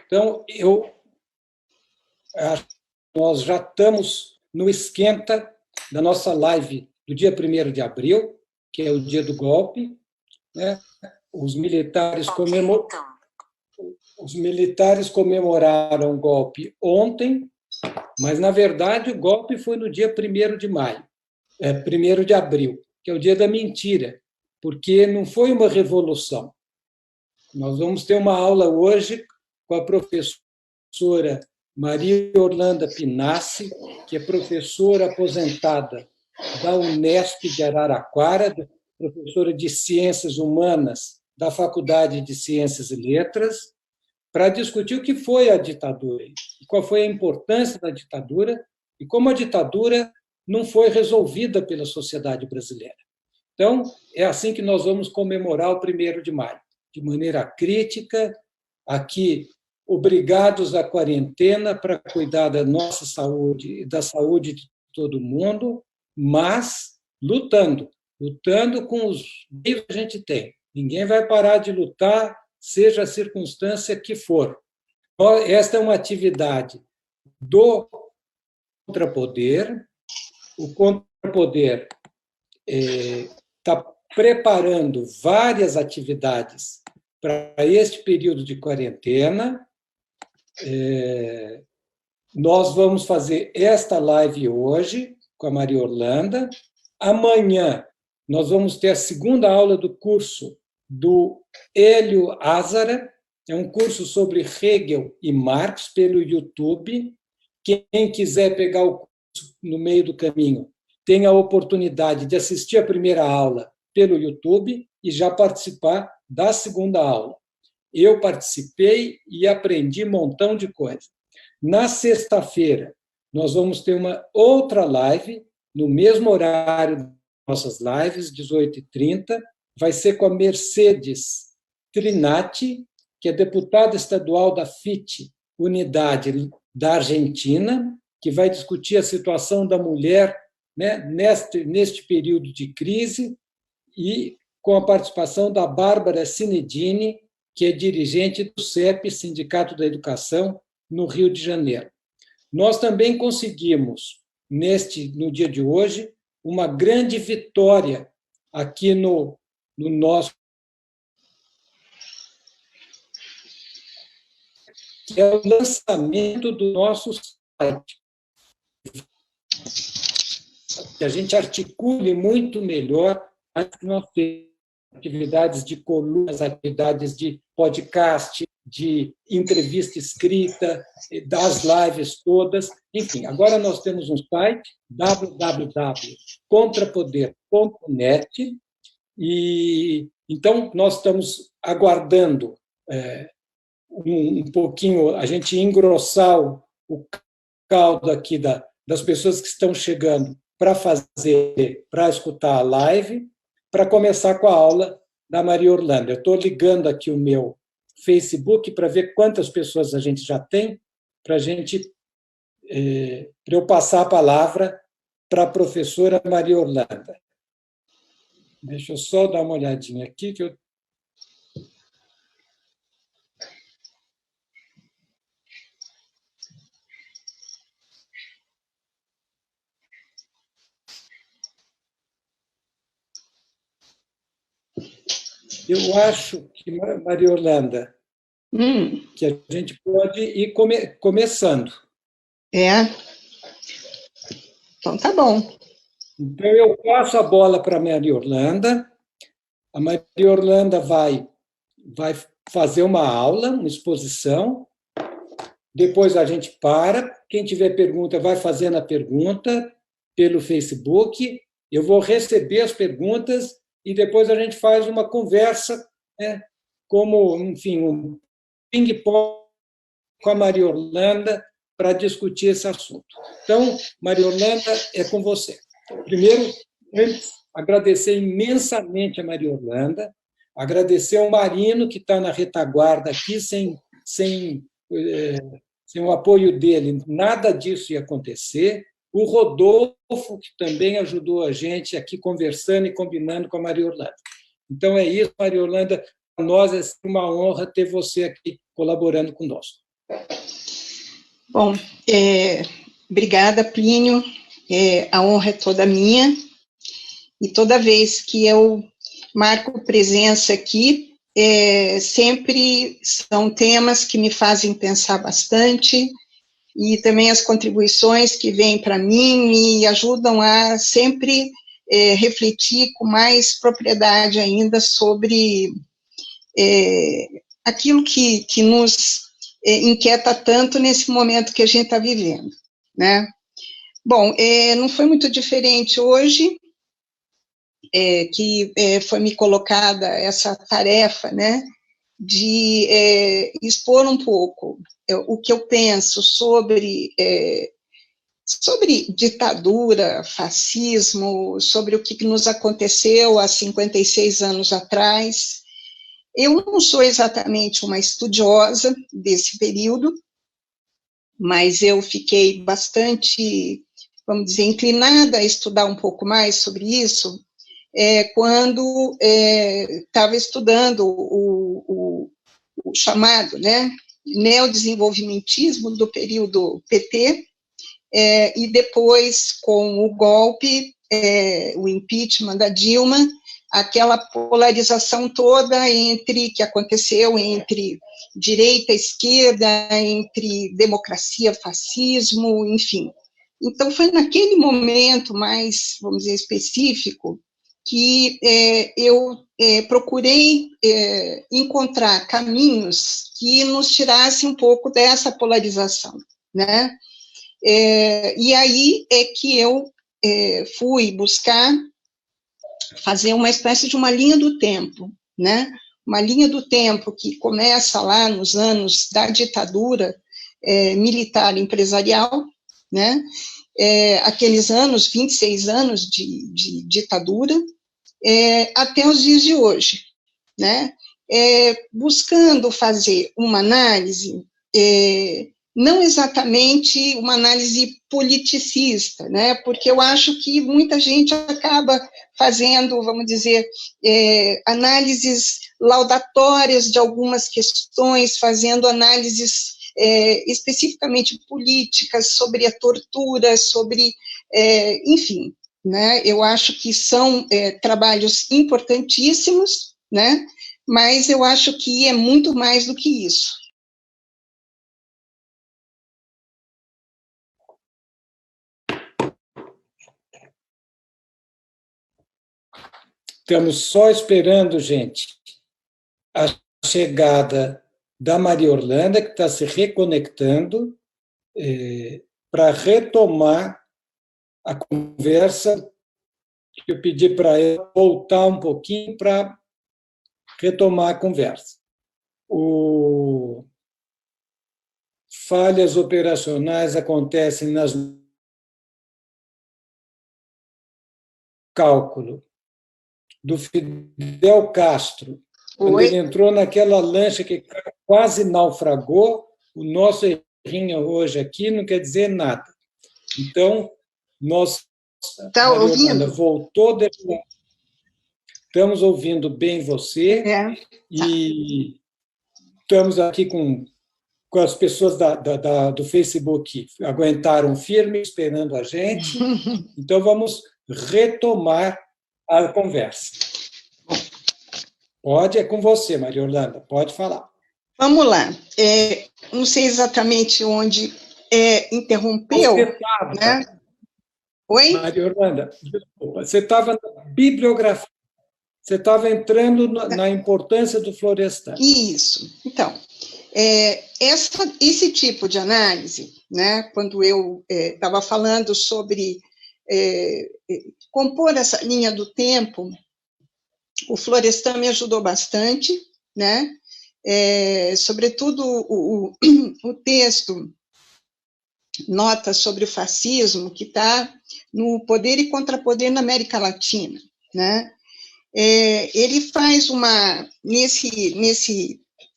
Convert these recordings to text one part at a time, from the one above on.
Então, nós já estamos no esquenta da nossa live do dia 1º de abril, que é o dia do golpe, né? Os militares comemoraram o golpe ontem, mas, na verdade, o golpe foi no dia 1º de maio, 1º de abril, que é o dia da mentira, porque não foi uma revolução. Nós vamos ter uma aula hoje com a professora Maria Orlanda Pinassi, que é professora aposentada da Unesp de Araraquara, professora de Ciências Humanas da Faculdade de Ciências e Letras, para discutir o que foi a ditadura, e qual foi a importância da ditadura, e como a ditadura não foi resolvida pela sociedade brasileira. Então, é assim que nós vamos comemorar o 1º de maio, de maneira crítica, aqui, obrigados à quarentena para cuidar da nossa saúde e da saúde de todo mundo, mas lutando com os meios que a gente tem. Ninguém vai parar de lutar, seja a circunstância que for. Esta é uma atividade do contrapoder. O contrapoder está preparando várias atividades para este período de quarentena. Nós vamos fazer esta live hoje com a Maria Orlanda. Amanhã nós vamos ter a segunda aula do curso do Hélio Azara, é um curso sobre Hegel e Marx pelo YouTube. Quem quiser pegar o curso no meio do caminho, tem a oportunidade de assistir a primeira aula pelo YouTube e já participar da segunda aula. Eu participei e aprendi um montão de coisa. Na sexta-feira, nós vamos ter uma outra live, no mesmo horário das nossas lives, 18h30, vai ser com a Mercedes Trinati, que é deputada estadual da FIT, Unidade da Argentina, que vai discutir a situação da mulher, né, neste período de crise, e com a participação da Bárbara Sinedini, que é dirigente do CEP, Sindicato da Educação, no Rio de Janeiro. Nós também conseguimos, no dia de hoje, uma grande vitória aqui no nosso, que é o lançamento do nosso site, que a gente articule muito melhor as nossas atividades de colunas, atividades de podcast, de entrevista escrita, das lives todas. Enfim, agora nós temos um site, www.contrapoder.net, e então nós estamos aguardando um pouquinho, a gente engrossar o caldo aqui das pessoas que estão chegando para escutar a live, para começar com a aula da Maria Orlanda. Eu estou ligando aqui o meu Facebook para ver quantas pessoas a gente já tem, para eu passar a palavra para a professora Maria Orlanda. Deixa eu só dar uma olhadinha aqui, que eu acho que, Maria Orlanda, que a gente pode ir começando. Então, tá bom. Então, eu passo a bola para a Maria Orlanda. A Maria Orlanda vai fazer uma aula, uma exposição. Depois a gente para. Quem tiver pergunta, vai fazendo a pergunta pelo Facebook. Eu vou receber as perguntas e depois a gente faz uma conversa, né, como, enfim, um ping-pong com a Maria Orlanda para discutir esse assunto. Então, Maria Orlanda, é com você. Primeiro, antes, agradecer imensamente a Maria Orlanda, agradecer ao Marino, que está na retaguarda aqui, sem o apoio dele, nada disso ia acontecer. O Rodolfo, que também ajudou a gente aqui conversando e combinando com a Maria Orlanda. Então, é isso, Maria Orlanda, nós é uma honra ter você aqui colaborando conosco. Bom, obrigada, Plínio. A honra é toda minha. E toda vez que eu marco presença aqui, sempre são temas que me fazem pensar bastante, e também as contribuições que vêm para mim me ajudam a sempre refletir com mais propriedade ainda sobre aquilo que nos inquieta tanto nesse momento que a gente está vivendo, né? Bom, não foi muito diferente hoje, que foi me colocada essa tarefa, né, de expor um pouco o que eu penso sobre ditadura, fascismo, sobre o que nos aconteceu há 56 anos atrás. Eu não sou exatamente uma estudiosa desse período, mas eu fiquei bastante, vamos dizer, inclinada a estudar um pouco mais sobre isso, quando estava estudando o chamado, né, neodesenvolvimentismo do período PT, e depois, com o golpe, o impeachment da Dilma, aquela polarização toda que aconteceu entre direita e esquerda, entre democracia, fascismo, enfim. Então, foi naquele momento mais, vamos dizer, específico, que eu procurei encontrar caminhos que nos tirassem um pouco dessa polarização, né? E aí é que eu fui buscar fazer uma espécie de uma linha do tempo, né? Uma linha do tempo que começa lá nos anos da ditadura militar empresarial, né? Aqueles anos, 26 anos de ditadura, até os dias de hoje, né? Buscando fazer uma análise, não exatamente uma análise politicista, né? Porque eu acho que muita gente acaba fazendo, vamos dizer, análises laudatórias de algumas questões, fazendo análises especificamente políticas sobre a tortura, sobre, enfim, né? Eu acho que são trabalhos importantíssimos, né? Mas eu acho que é muito mais do que isso. Estamos só esperando, gente, a chegada da Maria Orlanda, que está se reconectando, para retomar a conversa, que eu pedi para ela voltar um pouquinho para retomar a conversa. Falhas operacionais acontecem nas cálculo do Fidel Castro, quando ele entrou naquela lancha que quase naufragou. O nosso errinho hoje aqui não quer dizer nada. Então, nós, tá ouvindo? Voltou, estamos ouvindo bem você, e estamos aqui com as pessoas do Facebook que aguentaram firme, esperando a gente. Então, vamos retomar a conversa. Pode, é com você, Maria Orlanda, pode falar. Vamos lá. Não sei exatamente onde interrompeu. Você estava, né? Oi? Maria Orlanda, desculpa, você estava na bibliografia, você estava entrando na importância do Florestan. Isso. Então, esse tipo de análise, né, quando eu estava falando sobre compor essa linha do tempo, o Florestan me ajudou bastante, né? Sobretudo o texto Notas sobre o Fascismo, que está no Poder e Contrapoder na América Latina, né? Ele faz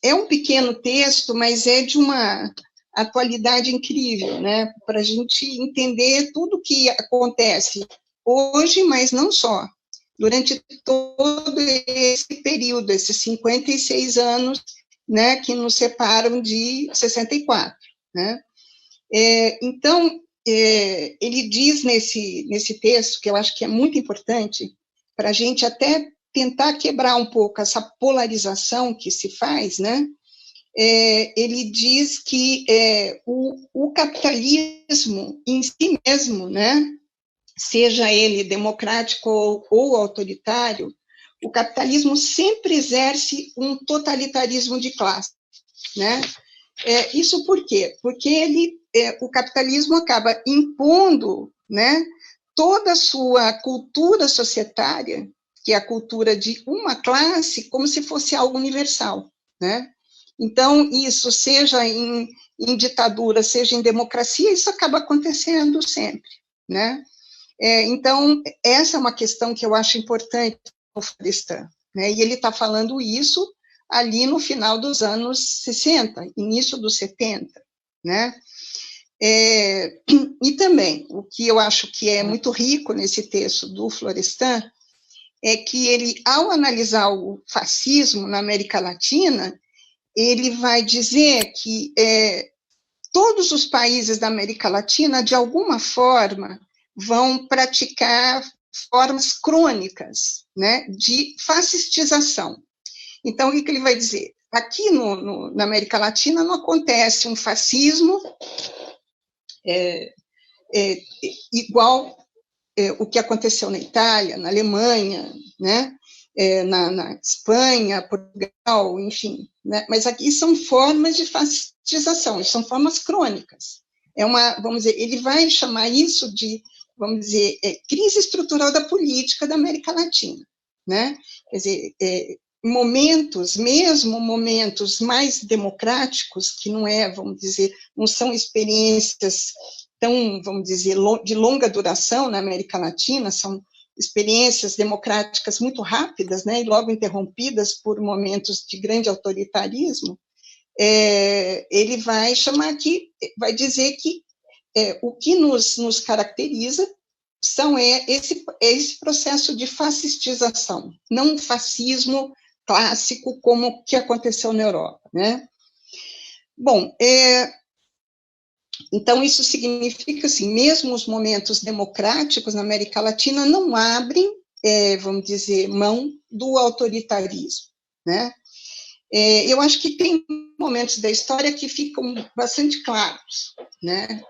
é um pequeno texto, mas é de uma atualidade incrível, né? Para a gente entender tudo o que acontece hoje, mas não só, durante todo esse período, esses 56 anos, né, que nos separam de 64, né? Então, ele diz nesse texto, que eu acho que é muito importante, para a gente até tentar quebrar um pouco essa polarização que se faz, né? Ele diz que o capitalismo em si mesmo, né, seja ele democrático ou autoritário, o capitalismo sempre exerce um totalitarismo de classe, né? Isso por quê? Porque o capitalismo acaba impondo, né, toda a sua cultura societária, que é a cultura de uma classe, como se fosse algo universal, né? Então, isso, seja em ditadura, seja em democracia, isso acaba acontecendo sempre, né? Então, essa é uma questão que eu acho importante no Florestan, né? E ele está falando isso ali no final dos anos 60, início dos 70, né? E também, o que eu acho que é muito rico nesse texto do Florestan, é que ele, ao analisar o fascismo na América Latina, ele vai dizer que todos os países da América Latina, de alguma forma, vão praticar formas crônicas, né, de fascistização. Então, o que ele vai dizer? Aqui na América Latina não acontece um fascismo igual o que aconteceu na Itália, na Alemanha, né, na Espanha, Portugal, enfim, né? Mas aqui são formas de fascistização, são formas crônicas. Vamos dizer, ele vai chamar isso de, vamos dizer, crise estrutural da política da América Latina, né? Quer dizer, mesmo momentos mais democráticos, que não vamos dizer, não são experiências tão, vamos dizer, de longa duração na América Latina, são experiências democráticas muito rápidas, né, e logo interrompidas por momentos de grande autoritarismo, ele vai vai dizer que o que nos caracteriza são esse processo de fascistização, não um fascismo clássico como o que aconteceu na Europa, né? Bom, então isso significa assim, mesmo os momentos democráticos na América Latina não abrem, vamos dizer, mão do autoritarismo, né? Eu acho que tem momentos da história que ficam bastante claros, né?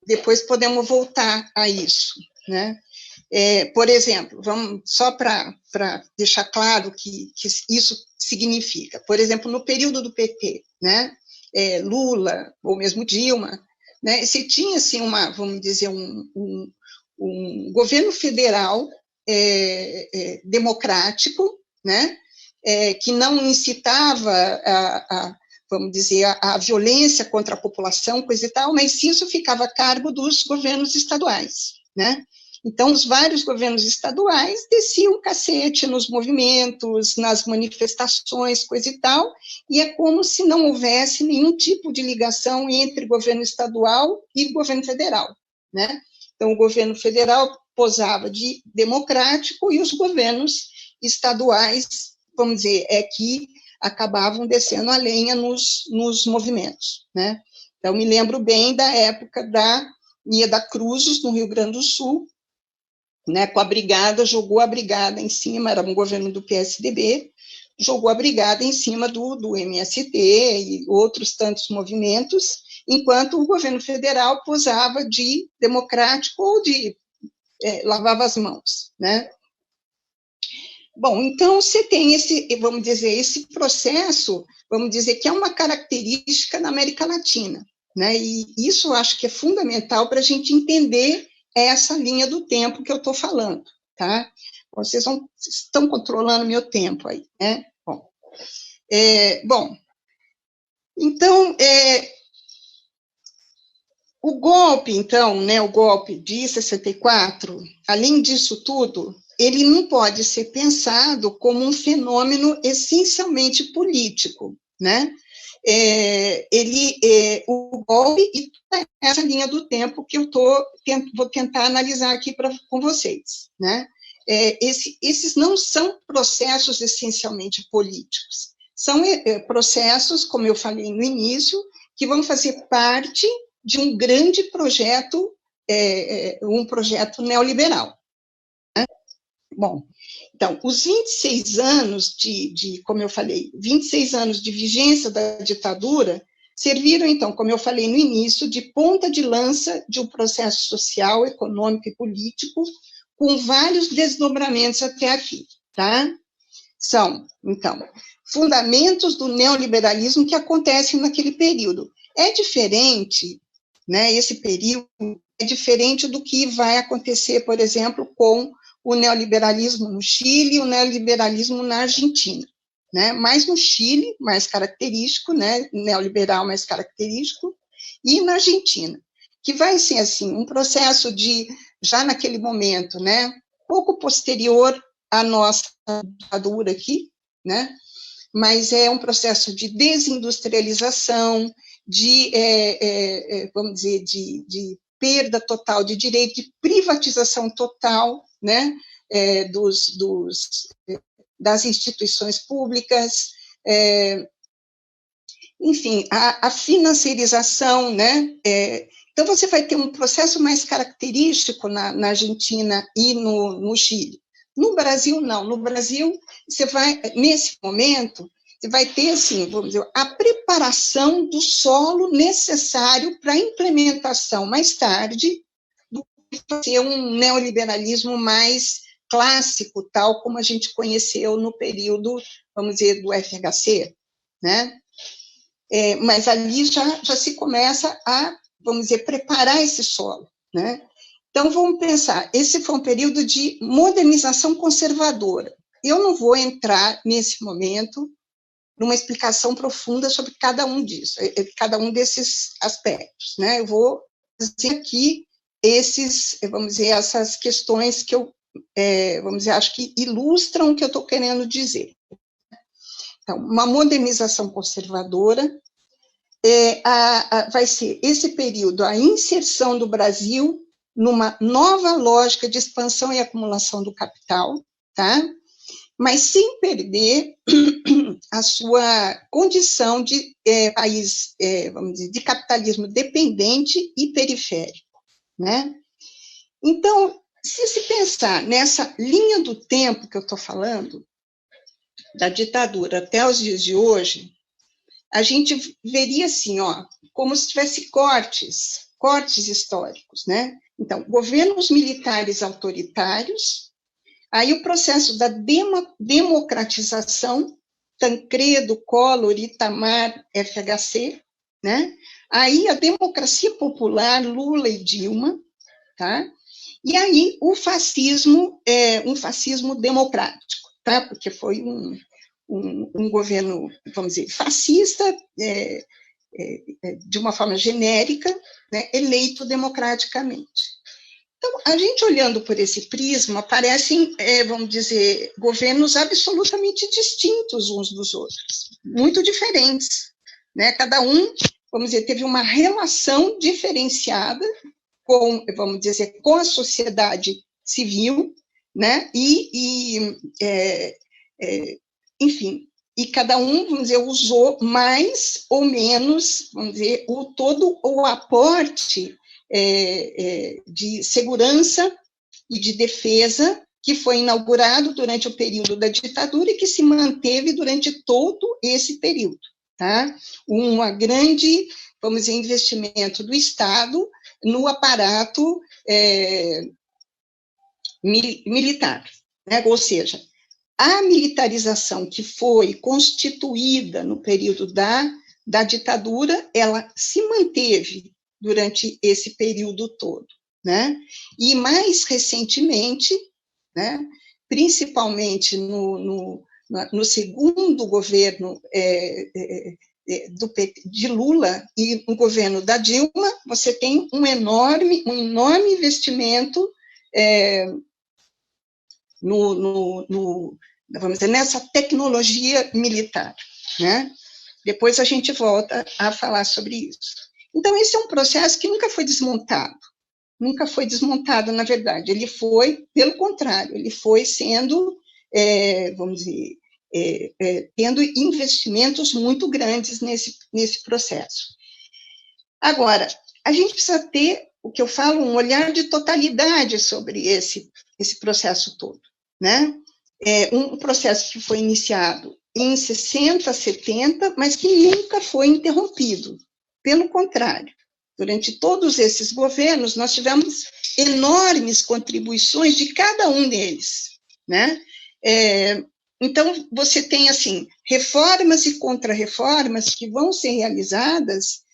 Depois podemos voltar a isso, né? Por exemplo, só para deixar claro que isso significa, por exemplo, no período do PT, né? Lula, ou mesmo Dilma, né? Se tinha, assim, vamos dizer, um governo federal democrático, né? Que não incitava vamos dizer, a violência contra a população, coisa e tal, mas isso ficava a cargo dos governos estaduais, né? Então, os vários governos estaduais desciam o cacete nos movimentos, nas manifestações, coisa e tal, e é como se não houvesse nenhum tipo de ligação entre governo estadual e governo federal, né? Então, o governo federal posava de democrático e os governos estaduais, vamos dizer, que acabavam descendo a lenha nos movimentos, né? Então, me lembro bem da época da Ieda Cruzes, no Rio Grande do Sul, né, com a brigada, jogou a brigada em cima, era um governo do PSDB, jogou a brigada em cima do MST e outros tantos movimentos, enquanto o governo federal posava de democrático ou de lavava as mãos, né? Bom, então você tem vamos dizer, esse processo, vamos dizer, que é uma característica da América Latina, né? E isso eu acho que é fundamental para a gente entender essa linha do tempo que eu estou falando, tá? Vocês estão controlando meu tempo aí, né? Bom, então, o golpe, então, né, o golpe de 64, além disso tudo, ele não pode ser pensado como um fenômeno essencialmente político, né? O golpe e essa linha do tempo que eu vou tentar analisar aqui com vocês, né? esses não são processos essencialmente políticos, são processos, como eu falei no início, que vão fazer parte de um grande projeto, um projeto neoliberal. Né? Bom, então, os 26 anos como eu falei, 26 anos de vigência da ditadura, serviram, então, como eu falei no início, de ponta de lança de um processo social, econômico e político, com vários desdobramentos até aqui, tá? São, então, fundamentos do neoliberalismo que acontecem naquele período. É diferente, né, esse período é diferente do que vai acontecer, por exemplo, com o neoliberalismo no Chile e o neoliberalismo na Argentina. Né? Mais no Chile, mais característico, né? Neoliberal mais característico, e na Argentina, que vai ser, assim, um processo de, já naquele momento, né, pouco posterior à nossa ditadura aqui, né, mas é um processo de desindustrialização, vamos dizer, de perda total de direito, de privatização total, né, das instituições públicas, enfim, a financiarização, né? Então, você vai ter um processo mais característico na Argentina e no Chile. No Brasil, não. No Brasil, você vai, nesse momento, você vai ter, assim, vamos dizer, a preparação do solo necessário para a implementação, mais tarde, do que ser um neoliberalismo mais clássico, tal como a gente conheceu no período, vamos dizer, do FHC, né? Mas ali já se começa a, vamos dizer, preparar esse solo, né? Então, vamos pensar, esse foi um período de modernização conservadora. Eu não vou entrar, nesse momento, numa explicação profunda sobre cada um disso, cada um desses aspectos, né? Eu vou dizer aqui vamos dizer, essas questões que eu, vamos dizer, acho que ilustram o que eu estou querendo dizer. Então, uma modernização conservadora, vai ser esse período, a inserção do Brasil numa nova lógica de expansão e acumulação do capital, tá? Mas sem perder a sua condição de país, vamos dizer, de capitalismo dependente e periférico, né? Então, se pensar nessa linha do tempo que eu estou falando, da ditadura até os dias de hoje, a gente veria assim, ó, como se tivesse cortes históricos, né? Então, governos militares autoritários, aí o processo da democratização, Tancredo, Collor, Itamar, FHC, né? Aí a democracia popular, Lula e Dilma, tá? E aí o fascismo, um fascismo democrático, tá? Porque foi um governo, vamos dizer, fascista, de uma forma genérica, né, eleito democraticamente. Então, a gente olhando por esse prisma, aparecem, vamos dizer, governos absolutamente distintos uns dos outros, muito diferentes, né? Cada um, vamos dizer, teve uma relação diferenciada com, vamos dizer, com a sociedade civil, né? Enfim, e cada um, vamos dizer, usou mais ou menos, vamos dizer, todo o aporte de segurança e de defesa que foi inaugurado durante o período da ditadura e que se manteve durante todo esse período, tá? Uma grande, vamos dizer, investimento do Estado no aparato militar, né? Ou seja, a militarização que foi constituída no período da ditadura, ela se manteve durante esse período todo, né? E mais recentemente, né, principalmente no segundo governo de Lula e no governo da Dilma, você tem um enorme investimento vamos dizer, nessa tecnologia militar, né? Depois a gente volta a falar sobre isso. Então, esse é um processo que nunca foi desmontado, nunca foi desmontado, na verdade. Ele foi, pelo contrário, ele foi sendo, vamos dizer, tendo investimentos muito grandes nesse processo. Agora, a gente precisa ter, o que eu falo, um olhar de totalidade sobre esse processo todo, né? Um processo que foi iniciado em 60, 70, mas que nunca foi interrompido. Pelo contrário, durante todos esses governos, nós tivemos enormes contribuições de cada um deles, né? Então, você tem, assim, reformas e contra-reformas que vão ser realizadas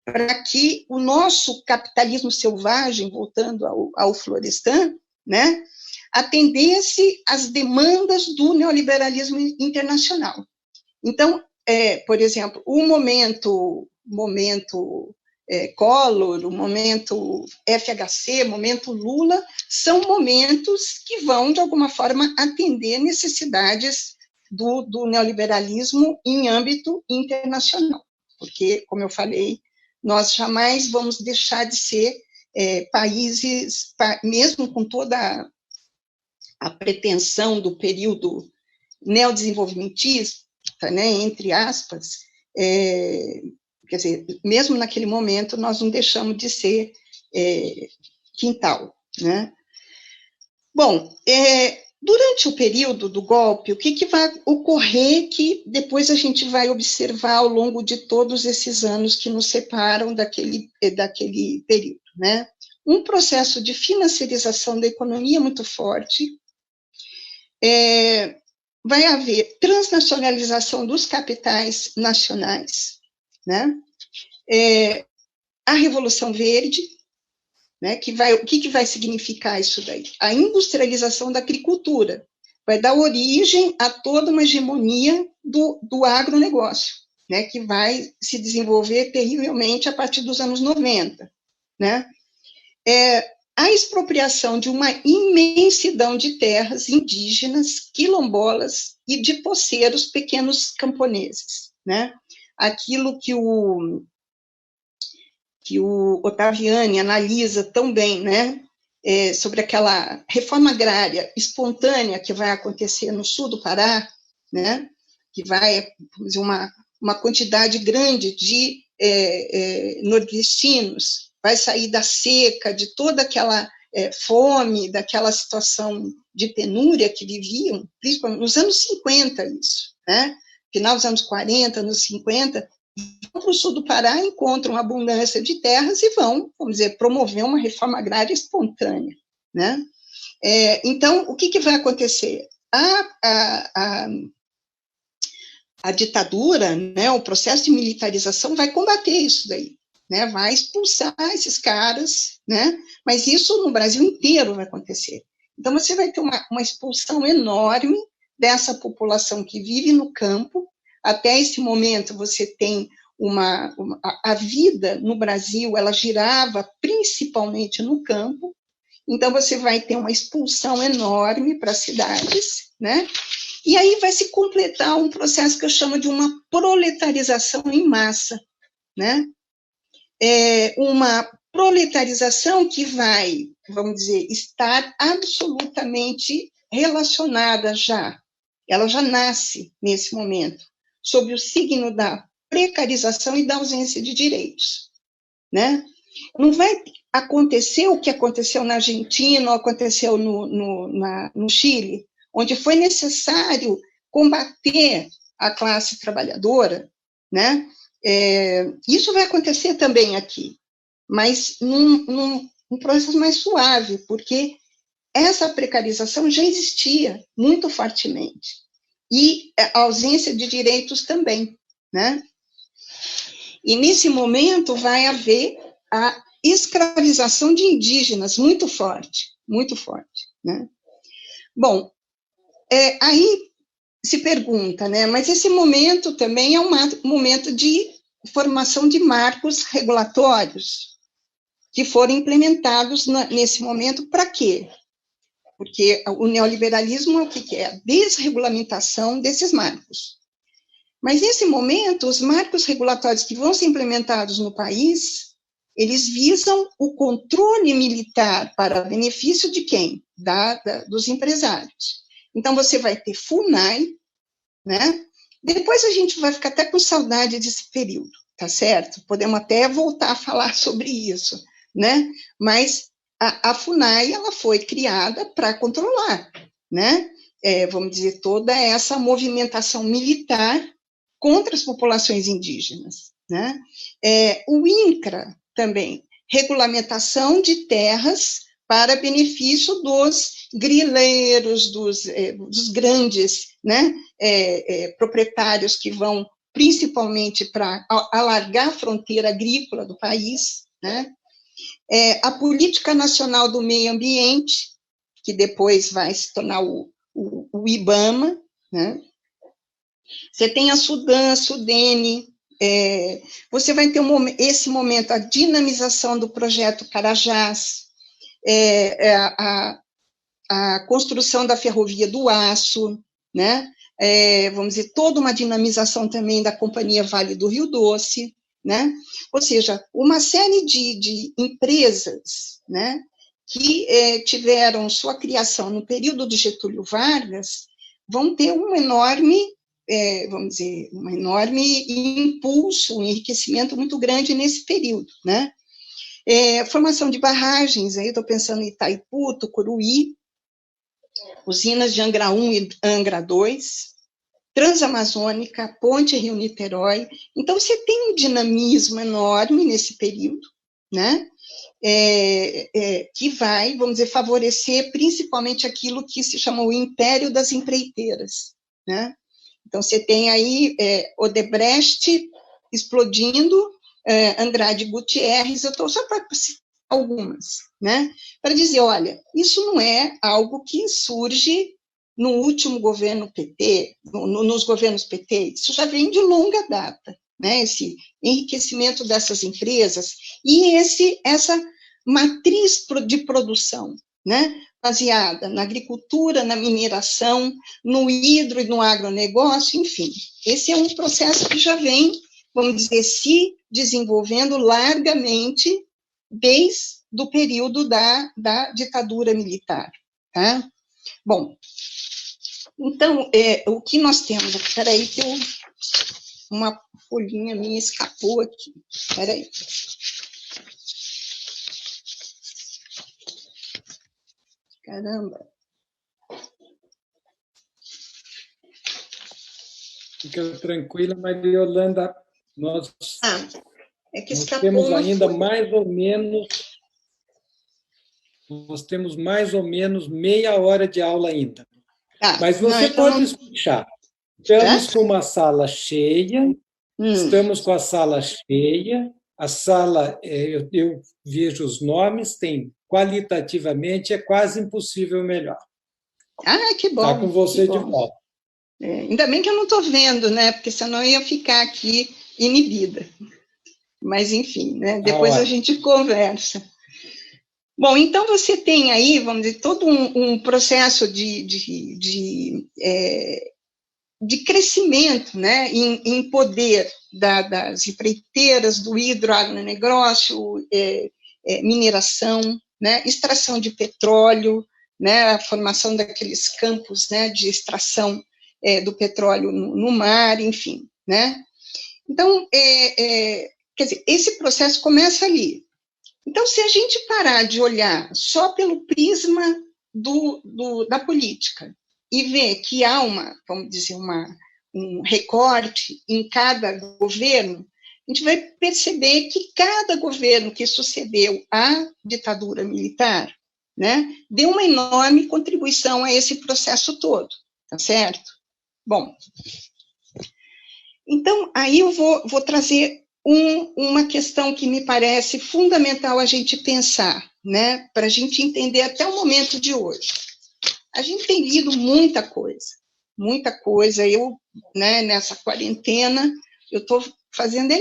para que o nosso capitalismo selvagem, voltando ao Florestan, né, atendesse às demandas do neoliberalismo internacional. Então, por exemplo, o momento Collor, o momento FHC, o momento Lula, são momentos que vão, de alguma forma, atender necessidades do neoliberalismo em âmbito internacional. Porque, como eu falei, nós jamais vamos deixar de ser países, mesmo com toda a pretensão do período neodesenvolvimentista, né, entre aspas, quer dizer, mesmo naquele momento, nós não deixamos de ser quintal, né? Bom, durante o período do golpe, o que vai ocorrer que depois a gente vai observar ao longo de todos esses anos que nos separam daquele período, né? Um processo de financiarização da economia muito forte, vai haver transnacionalização dos capitais nacionais, né? A Revolução Verde, né? O que vai significar isso daí? A industrialização da agricultura vai dar origem a toda uma hegemonia do agronegócio, né? Que vai se desenvolver terrivelmente a partir dos anos 90, né? A expropriação de uma imensidão de terras indígenas, quilombolas e de poceiros, pequenos camponeses, né? Aquilo que o Ottaviani analisa tão bem, né? Sobre aquela reforma agrária espontânea que vai acontecer no sul do Pará, né? Que vai, vamos dizer, uma quantidade grande de nordestinos vai sair da seca, de toda aquela fome, daquela situação de penúria que viviam, principalmente nos anos 50, isso, né? Final dos anos 40, anos 50, vão para o sul do Pará, encontram abundância de terras e vão, vamos dizer, promover uma reforma agrária espontânea, né? Então, o que vai acontecer? A ditadura, né, o processo de militarização vai combater isso daí, né, vai expulsar esses caras, né, mas isso no Brasil inteiro vai acontecer. Então, você vai ter uma expulsão enorme dessa população que vive no campo. Até esse momento, você tem a vida no Brasil, ela girava principalmente no campo, então você vai ter uma expulsão enorme para as cidades, né, e aí vai se completar um processo que eu chamo de uma proletarização em massa, né, uma proletarização que vai, vamos dizer, estar absolutamente relacionada ela já nasce nesse momento, sob o signo da precarização e da ausência de direitos, né? Não vai acontecer o que aconteceu na Argentina, ou aconteceu no Chile, onde foi necessário combater a classe trabalhadora, né? Isso vai acontecer também aqui, mas num processo mais suave, porque essa precarização já existia muito fortemente, e a ausência de direitos também, né? E nesse momento vai haver a escravização de indígenas muito forte, né? Bom, aí se pergunta, né, mas esse momento também é um momento de formação de marcos regulatórios que foram implementados nesse momento para quê? Porque o neoliberalismo, o que é? A desregulamentação desses marcos. Mas, nesse momento, os marcos regulatórios que vão ser implementados no país eles visam o controle militar para benefício de quem? Dos empresários. Então, você vai ter FUNAI, né? Depois a gente vai ficar até com saudade desse período, tá certo? Podemos até voltar a falar sobre isso, né? Mas a FUNAI, ela foi criada para controlar, né? Vamos dizer, toda essa movimentação militar contra as populações indígenas, né? O INCRA também, regulamentação de terras para benefício dos grileiros, dos grandes, né, proprietários que vão principalmente para alargar a fronteira agrícola do país, né? A política nacional do meio ambiente, que depois vai se tornar o IBAMA, né? Você tem a Sudene, você vai ter esse momento, a dinamização do projeto Carajás, a construção da ferrovia do aço, né? Vamos dizer, toda uma dinamização também da Companhia Vale do Rio Doce, né? Ou seja, uma série de empresas, né, que tiveram sua criação no período de Getúlio Vargas, vão ter um enorme, vamos dizer, um enorme impulso, um enriquecimento muito grande nesse período, né? Formação de barragens, aí estou pensando em Itaipu, Tucuruí, usinas de Angra 1 e Angra 2, Transamazônica, Ponte Rio-Niterói. Então, você tem um dinamismo enorme nesse período, né? Que vai, vamos dizer, favorecer principalmente aquilo que se chama o Império das Empreiteiras, né? Então, você tem aí Odebrecht explodindo, Andrade Gutierrez, eu estou só para citar algumas, né? Para dizer, olha, isso não é algo que surge no último governo PT, nos governos PT, isso já vem de longa data, né? Esse enriquecimento dessas empresas e essa matriz de produção, né? Baseada na agricultura, na mineração, no hidro e no agronegócio, enfim. Esse é um processo que já vem, vamos dizer, se desenvolvendo largamente desde o período da ditadura militar, tá? Bom, então, o que nós temos aqui, peraí, que uma folhinha minha escapou aqui, peraí. Caramba. Fica tranquila, Maria Yolanda, nós temos ainda mais ou menos, nós temos mais ou menos meia hora de aula ainda. Mas você pode escutar. Estamos com uma sala cheia, estamos com a sala cheia, a sala, eu vejo os nomes, tem qualitativamente, é quase impossível melhor. Ah, que bom. Está com você de volta. Ainda bem que eu não estou vendo, né? Porque senão eu ia ficar aqui inibida. Mas, enfim, né? Depois a gente conversa. Bom, então você tem aí, vamos dizer, todo um processo de crescimento, né? Em poder das empreiteiras, do hidroagronegócio, mineração, né? Extração de petróleo, né? A formação daqueles campos, né? De extração do petróleo no mar, enfim, né? Então, quer dizer, esse processo começa ali. Então, se a gente parar de olhar só pelo prisma da política e ver que há vamos dizer, um recorte em cada governo, a gente vai perceber que cada governo que sucedeu à ditadura militar, né, deu uma enorme contribuição a esse processo todo, tá certo? Bom, então, aí eu vou trazer uma questão que me parece fundamental a gente pensar, né, para a gente entender até o momento de hoje. A gente tem lido muita coisa, eu, né, nessa quarentena, eu estou fazendo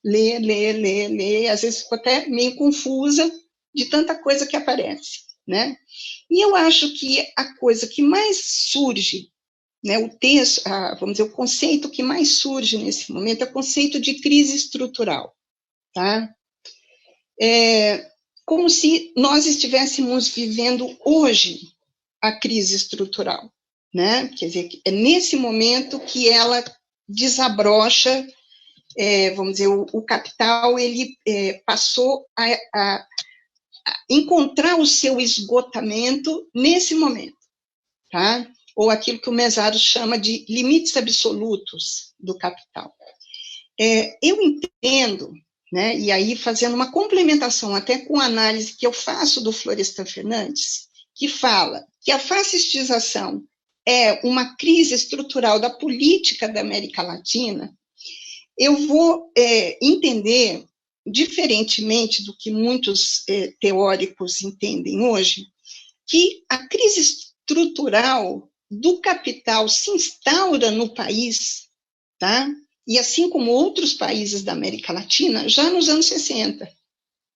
ler, às vezes fico até meio confusa de tanta coisa que aparece, né, e eu acho que a coisa que mais surge, né, vamos dizer, o conceito que mais surge nesse momento é o conceito de crise estrutural, tá? como se nós estivéssemos vivendo hoje a crise estrutural, né? Quer dizer, é nesse momento que ela desabrocha, vamos dizer, o capital, ele passou a encontrar o seu esgotamento nesse momento, tá? Ou aquilo que o Mesaros chama de limites absolutos do capital. Eu entendo, né, e aí fazendo uma complementação até com a análise que eu faço do Florestan Fernandes, que fala que a fascistização é uma crise estrutural da política da América Latina, eu vou entender, diferentemente do que muitos teóricos entendem hoje, que a crise estrutural do capital se instaura no país, tá? E assim como outros países da América Latina, já nos anos 60,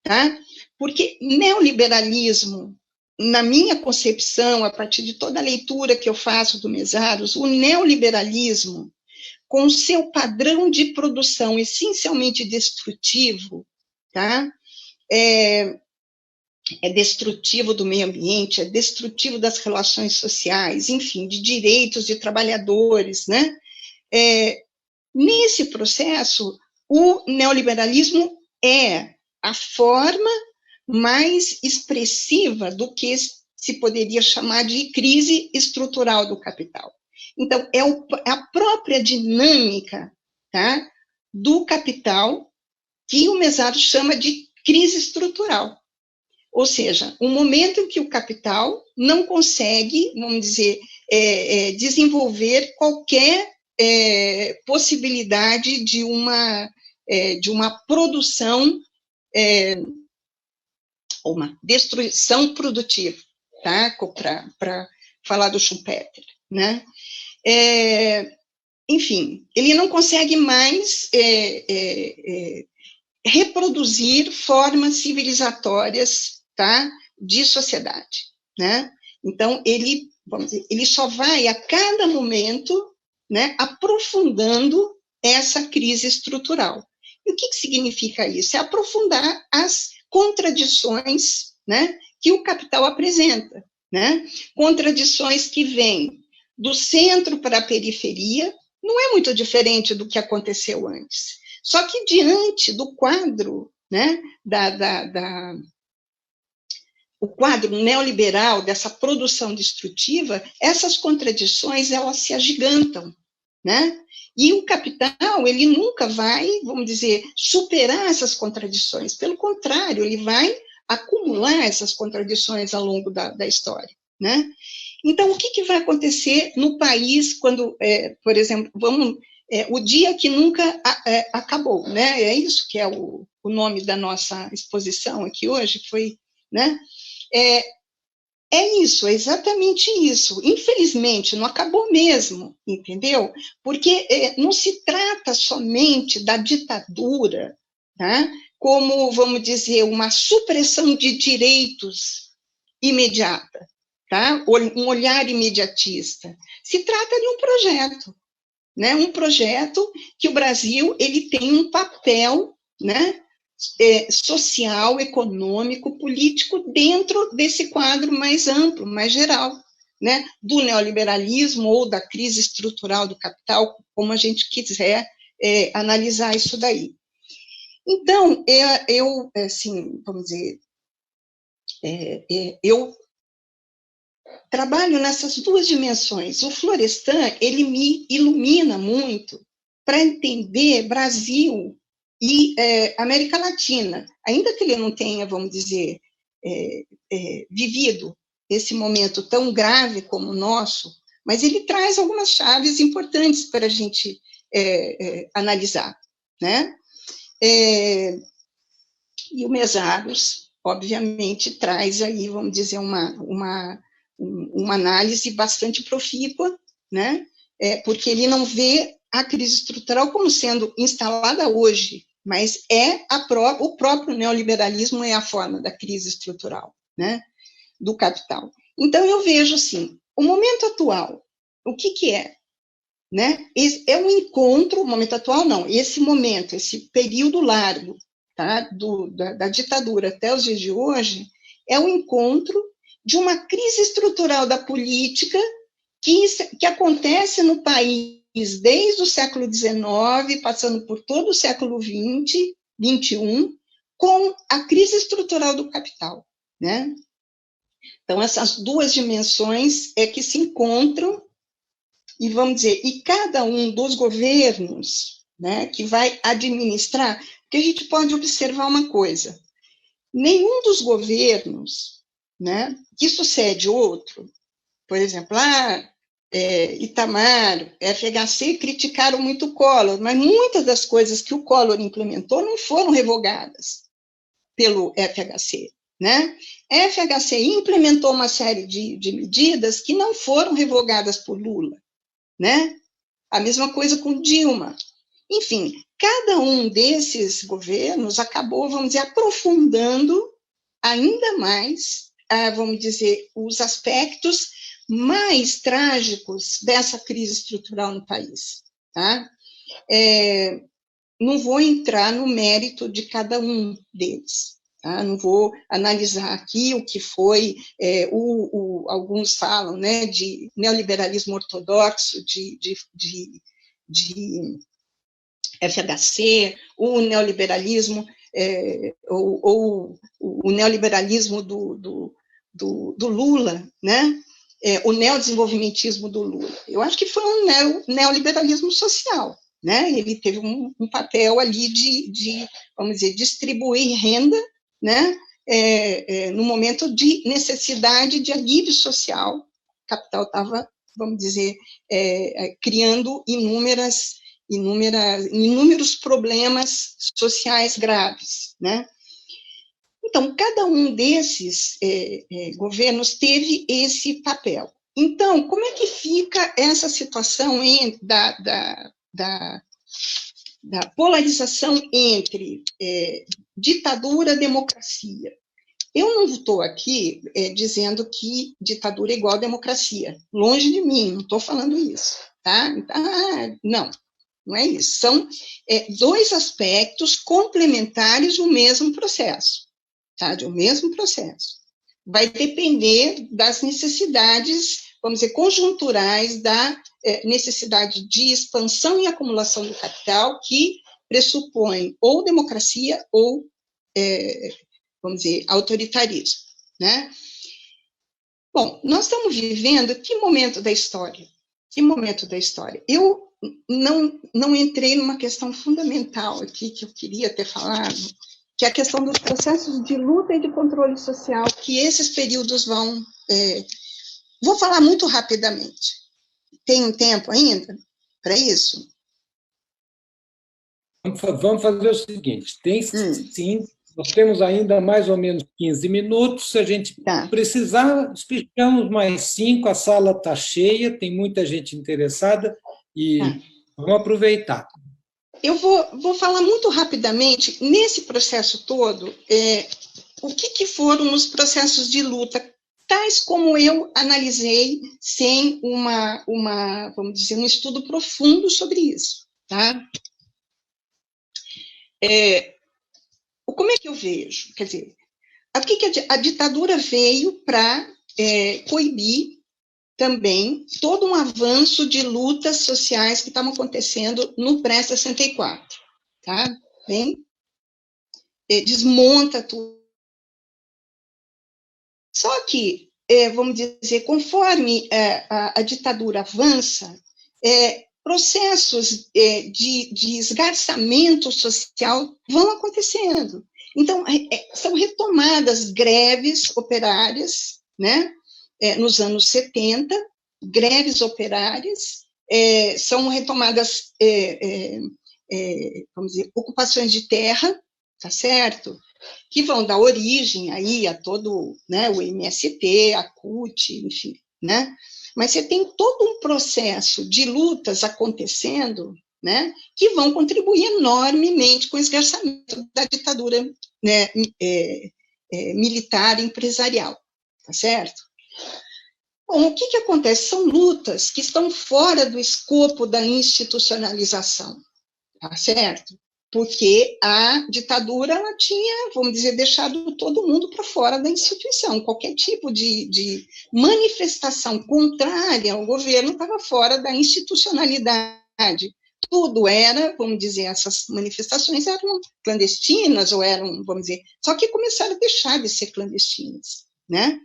tá? Porque neoliberalismo, na minha concepção, a partir de toda a leitura que eu faço do Mesaros, o neoliberalismo, com o seu padrão de produção essencialmente destrutivo, tá? É destrutivo do meio ambiente, é destrutivo das relações sociais, enfim, de direitos de trabalhadores, né? Nesse processo, o neoliberalismo é a forma mais expressiva do que se poderia chamar de crise estrutural do capital. Então, é a própria dinâmica, tá, do capital que o Mesaros chama de crise estrutural. Ou seja, um momento em que o capital não consegue, vamos dizer, desenvolver qualquer possibilidade de uma produção, uma destruição produtiva, tá? Para falar do Schumpeter, né? Enfim, ele não consegue mais reproduzir formas civilizatórias, tá, de sociedade, né? Então, ele, vamos dizer, ele só vai a cada momento, né, aprofundando essa crise estrutural. E o que significa isso? É aprofundar as contradições, né, que o capital apresenta, né? Contradições que vêm do centro para a periferia, não é muito diferente do que aconteceu antes. Só que diante do quadro, né, o quadro neoliberal dessa produção destrutiva, essas contradições, elas se agigantam, né? E o capital, ele nunca vai, vamos dizer, superar essas contradições. Pelo contrário, ele vai acumular essas contradições ao longo da história, né? Então, o que vai acontecer no país quando, por exemplo, o dia que nunca acabou, né? É isso que é o nome da nossa exposição aqui hoje, foi, né? Isso, é exatamente isso. Infelizmente, não acabou mesmo, entendeu? Porque não se trata somente da ditadura, tá? Como, vamos dizer, uma supressão de direitos imediata, tá? Um olhar imediatista. Se trata de um projeto, né? Um projeto que o Brasil ele tem um papel, né, social, econômico, político dentro desse quadro mais amplo, mais geral, né, do neoliberalismo ou da crise estrutural do capital, como a gente quiser analisar isso daí. Então, eu assim, vamos dizer, eu trabalho nessas duas dimensões. O Florestan, ele me ilumina muito para entender Brasil e América Latina, ainda que ele não tenha, vamos dizer, vivido esse momento tão grave como o nosso, mas ele traz algumas chaves importantes para a gente analisar, né? E o Mesaros, obviamente, traz aí, vamos dizer, uma análise bastante profícua, né? Porque ele não vê a crise estrutural como sendo instalada hoje, mas o próprio neoliberalismo é a forma da crise estrutural, né, do capital. Então, eu vejo assim, o momento atual, o que é? Né? É um encontro, o momento atual não, esse momento, esse período largo, tá, da ditadura até os dias de hoje, é o encontro de uma crise estrutural da política que acontece no país desde o século XIX, passando por todo o século XX, XXI, com a crise estrutural do capital, né? Então, essas duas dimensões é que se encontram, e vamos dizer, e cada um dos governos, né, que vai administrar, porque a gente pode observar uma coisa, nenhum dos governos, né, que sucede outro, por exemplo, Itamar, FHC criticaram muito o Collor, mas muitas das coisas que o Collor implementou não foram revogadas pelo FHC, né? FHC implementou uma série de medidas que não foram revogadas por Lula, né? A mesma coisa com Dilma. Enfim, cada um desses governos acabou, vamos dizer, aprofundando ainda mais, vamos dizer, os aspectos mais trágicos dessa crise estrutural no país, tá? Não vou entrar no mérito de cada um deles, tá? Não vou analisar aqui o que foi, alguns falam, né, de neoliberalismo ortodoxo, de FHC, o neoliberalismo, ou o neoliberalismo do Lula, né? O neodesenvolvimentismo do Lula. Eu acho que foi um neoliberalismo social, né? Ele teve um papel ali de, vamos dizer, distribuir renda, né? No momento de necessidade de alívio social, o capital estava, vamos dizer, criando inúmeros problemas sociais graves, né? Então, cada um desses governos teve esse papel. Então, como é que fica essa situação da polarização entre ditadura e democracia? Eu não estou aqui dizendo que ditadura é igual a democracia. Longe de mim, não estou falando isso, tá? Não é isso. São dois aspectos complementares do mesmo processo. Tá, de um mesmo processo. Vai depender das necessidades, vamos dizer, conjunturais da necessidade de expansão e acumulação do capital, que pressupõe ou democracia ou, vamos dizer, autoritarismo, né? Bom, nós estamos vivendo que momento da história? Que momento da história? Eu não entrei numa questão fundamental aqui, que eu queria ter falado, que é a questão dos processos de luta e de controle social, que esses períodos vão... Vou falar muito rapidamente. Tem um tempo ainda para isso? Vamos fazer o seguinte, tem sim, nós temos ainda mais ou menos 15 minutos, se a gente precisar, espichamos mais 5, a sala está cheia, tem muita gente interessada, e vamos aproveitar. Eu vou falar muito rapidamente, nesse processo todo, o que foram os processos de luta, tais como eu analisei, sem vamos dizer, um estudo profundo sobre isso, tá? Como é que eu vejo? Quer dizer, aqui que a ditadura veio para coibir também todo um avanço de lutas sociais que estavam acontecendo no pré-64, tá? Bem, desmonta tudo. Só que, vamos dizer, conforme a ditadura avança, processos de esgarçamento social vão acontecendo. Então, são retomadas greves operárias, né? Nos anos 70, greves operárias, são retomadas, vamos dizer, ocupações de terra, tá certo? Que vão dar origem aí a todo, né, o MST, a CUT, enfim, né? Mas você tem todo um processo de lutas acontecendo, né, que vão contribuir enormemente com o esgarçamento da ditadura, né, militar e empresarial, tá certo? Bom, o que acontece? São lutas que estão fora do escopo da institucionalização, tá certo? porque a ditadura ela tinha, vamos dizer, deixado todo mundo para fora da instituição. Qualquer tipo de manifestação contrária ao governo estava fora da institucionalidade. Tudo era, vamos dizer, essas manifestações eram clandestinas, ou eram, vamos dizer, só que começaram a deixar de ser clandestinas, né?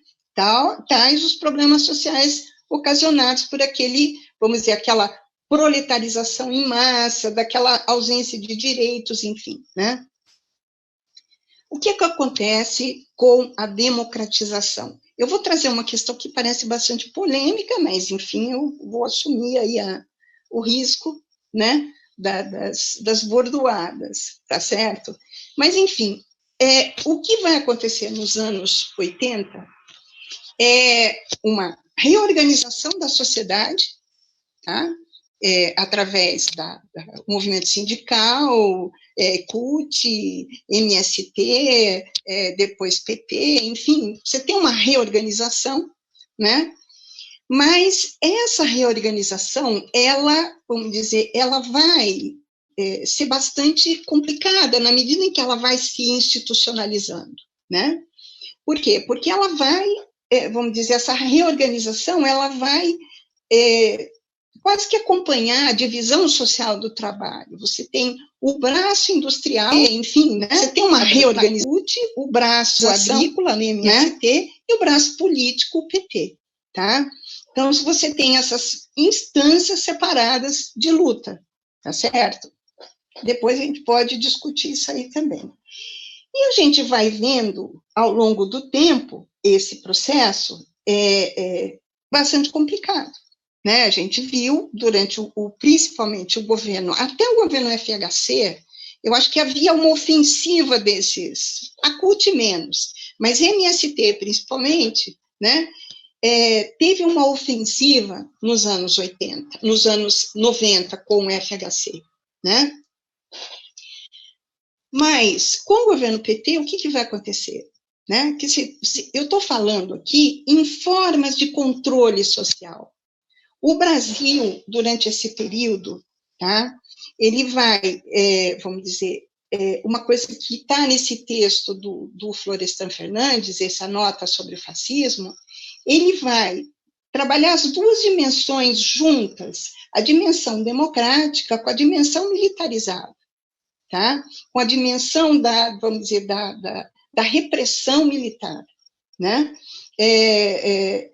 Tais os problemas sociais ocasionados por aquele, vamos dizer, aquela proletarização em massa, daquela ausência de direitos, enfim, né? O que acontece com a democratização? Eu vou trazer uma questão que parece bastante polêmica, mas, enfim, eu vou assumir aí o risco, né, das bordoadas, tá certo? Mas, enfim, o que vai acontecer nos anos 80 é uma reorganização da sociedade, tá? Através do movimento sindical, CUT, MST, depois PP, enfim, você tem uma reorganização, né? Mas essa reorganização, ela, vamos dizer, ela vai ser bastante complicada na medida em que ela vai se institucionalizando, né? Por quê? Porque ela vai, vamos dizer, essa reorganização, ela vai quase que acompanhar a divisão social do trabalho. Você tem o braço industrial, enfim, né? Você tem uma reorganização, o braço agrícola, no MST, né? E o braço político, o PT, tá? Então, você tem essas instâncias separadas de luta, tá certo? Depois a gente pode discutir isso aí também. E a gente vai vendo, ao longo do tempo, esse processo bastante complicado. Né? A gente viu, durante principalmente o governo, até o governo FHC, eu acho que havia uma ofensiva desses, a CUT menos, mas MST principalmente, né? Teve uma ofensiva nos anos 80, nos anos 90 com o FHC, né? Mas, com o governo PT, o que vai acontecer? Né? Que eu estou falando aqui em formas de controle social. O Brasil, durante esse período, tá? Ele vai, vamos dizer, uma coisa que está nesse texto do Florestan Fernandes, essa nota sobre o fascismo, ele vai trabalhar as duas dimensões juntas, a dimensão democrática com a dimensão militarizada, tá? Com a dimensão vamos dizer, da repressão militar, né?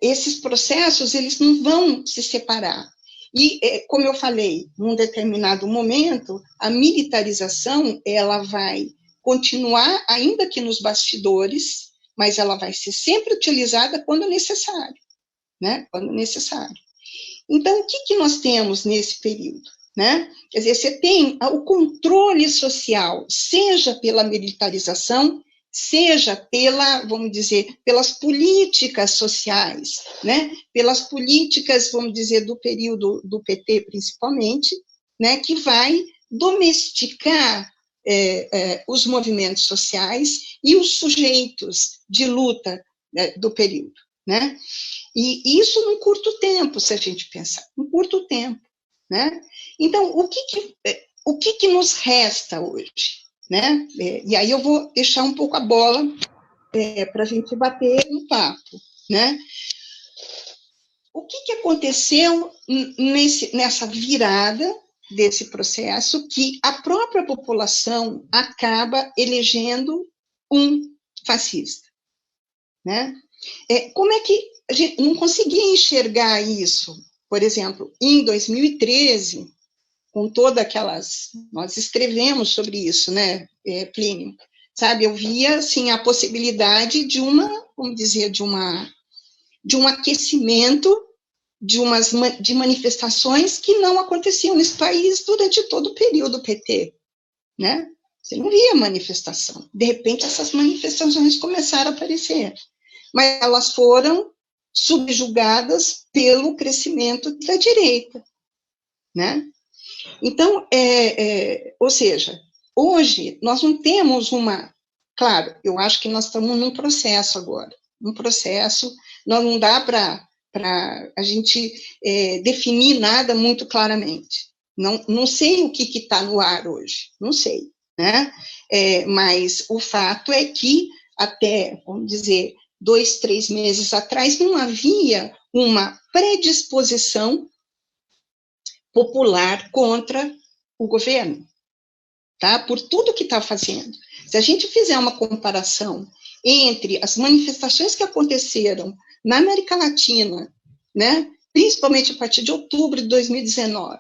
Esses processos, eles não vão se separar. E, como eu falei, num determinado momento, a militarização, ela vai continuar, ainda que nos bastidores, mas ela vai ser sempre utilizada quando necessário, né? Quando necessário. Então, o que nós temos nesse período? Né? Quer dizer, você tem o controle social, seja pela militarização, seja vamos dizer, pelas políticas sociais, né? Pelas políticas, vamos dizer, do período do PT, principalmente, né? Que vai domesticar os movimentos sociais e os sujeitos de luta, né, do período, né? E isso num curto tempo, se a gente pensar, num curto tempo, né? Então, o que nos resta hoje? Né? E aí eu vou deixar um pouco a bola para a gente bater um papo. Né? O que aconteceu nessa virada desse processo que a própria população acaba elegendo um fascista? Né? Como é que a gente não conseguia enxergar isso? Por exemplo, em 2013, com todas aquelas... Nós escrevemos sobre isso, né, Plínio? Sabe, eu via, assim, a possibilidade de vamos dizer, de um aquecimento de manifestações que não aconteciam nesse país durante todo o período PT, né? Você não via manifestação. De repente, essas manifestações começaram a aparecer, mas elas foram subjugadas pelo crescimento da direita, né? Então, ou seja, hoje nós não temos claro, eu acho que nós estamos num processo agora, não dá para a gente definir nada muito claramente. Não sei o que está no ar hoje, não sei, né? Mas o fato é que até, vamos dizer, 2, 3 meses atrás, não havia uma predisposição popular contra o governo, tá? Por tudo que está fazendo. Se a gente fizer uma comparação entre as manifestações que aconteceram na América Latina, né, principalmente a partir de outubro de 2019,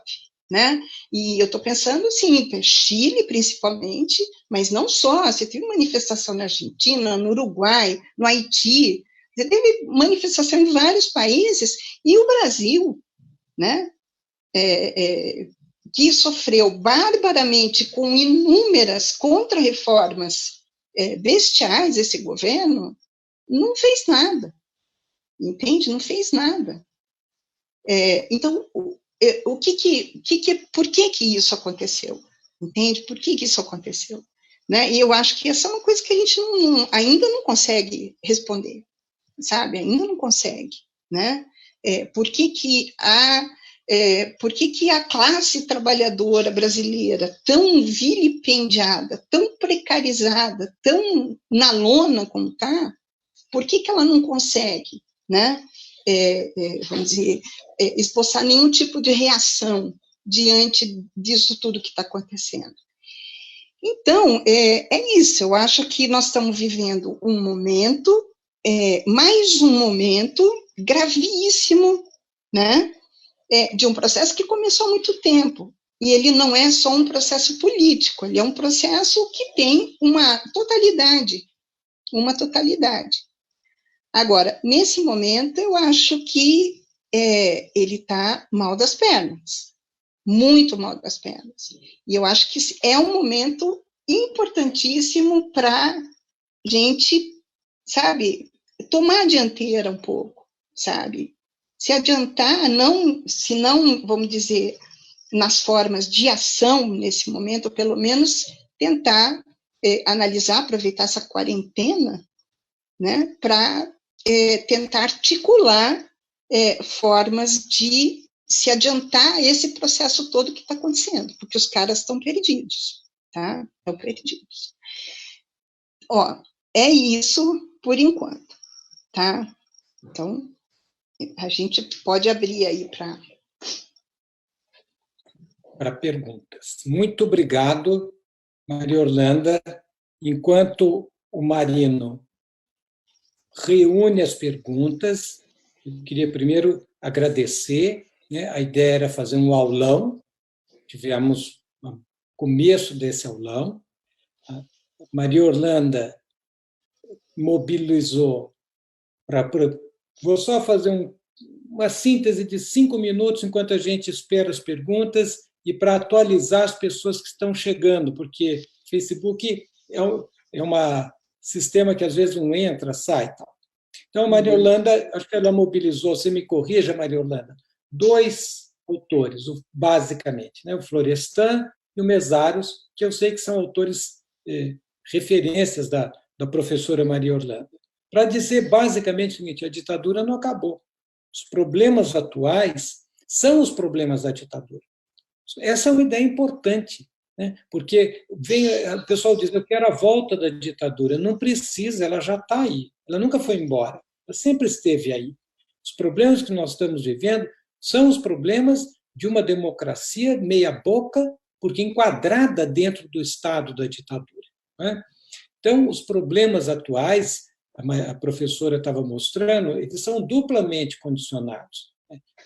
né, e eu estou pensando, sim, Chile, principalmente, mas não só, você teve manifestação na Argentina, no Uruguai, no Haiti, você teve manifestação em vários países, e o Brasil, né, que sofreu barbaramente com inúmeras contra-reformas bestiais, esse governo, não fez nada, entende? Não fez nada. Então, por que isso aconteceu? Entende? Por que isso aconteceu? Né? E eu acho que essa é uma coisa que a gente ainda não consegue responder, sabe? Ainda não consegue, né? Por que a classe trabalhadora brasileira, tão vilipendiada, tão precarizada, tão na lona como está, por que ela não consegue, né, vamos dizer, esboçar nenhum tipo de reação diante disso tudo que está acontecendo? Então, é isso, eu acho que nós estamos vivendo um momento, mais um momento gravíssimo, né, de um processo que começou há muito tempo, e ele não é só um processo político, ele é um processo que tem uma totalidade. Agora, nesse momento, eu acho que ele está mal das pernas, muito mal das pernas, e eu acho que é um momento importantíssimo para a gente, sabe, tomar a dianteira um pouco, sabe, se adiantar, se não, vamos dizer, nas formas de ação nesse momento, ou pelo menos tentar analisar, aproveitar essa quarentena, né, para tentar articular formas de se adiantar esse processo todo que está acontecendo, porque os caras estão perdidos, tá? Estão perdidos. Ó, é isso por enquanto, tá? Então, a gente pode abrir aí para perguntas. Muito obrigado, Maria Orlanda. Enquanto o Marino reúne as perguntas, eu queria primeiro agradecer, né? A ideia era fazer um aulão, tivemos o começo desse aulão. A Maria Orlanda mobilizou vou só fazer uma síntese de 5 minutos enquanto a gente espera as perguntas e para atualizar as pessoas que estão chegando, porque o Facebook é um sistema que às vezes não entra, sai. Tal. Então, a Maria Orlanda, acho que ela mobilizou, você me corrija, Maria Orlanda, 2 autores, basicamente, né? O Florestan e o Mesaros, que eu sei que são autores referências da professora Maria Orlanda, para dizer basicamente o seguinte: a ditadura não acabou. Os problemas atuais são os problemas da ditadura. Essa é uma ideia importante, né? Porque o pessoal diz, eu quero a volta da ditadura. Não precisa, ela já está aí. Ela nunca foi embora, ela sempre esteve aí. Os problemas que nós estamos vivendo são os problemas de uma democracia meia-boca, porque enquadrada dentro do estado da ditadura, né? Então, os problemas atuais, a professora estava mostrando, eles são duplamente condicionados.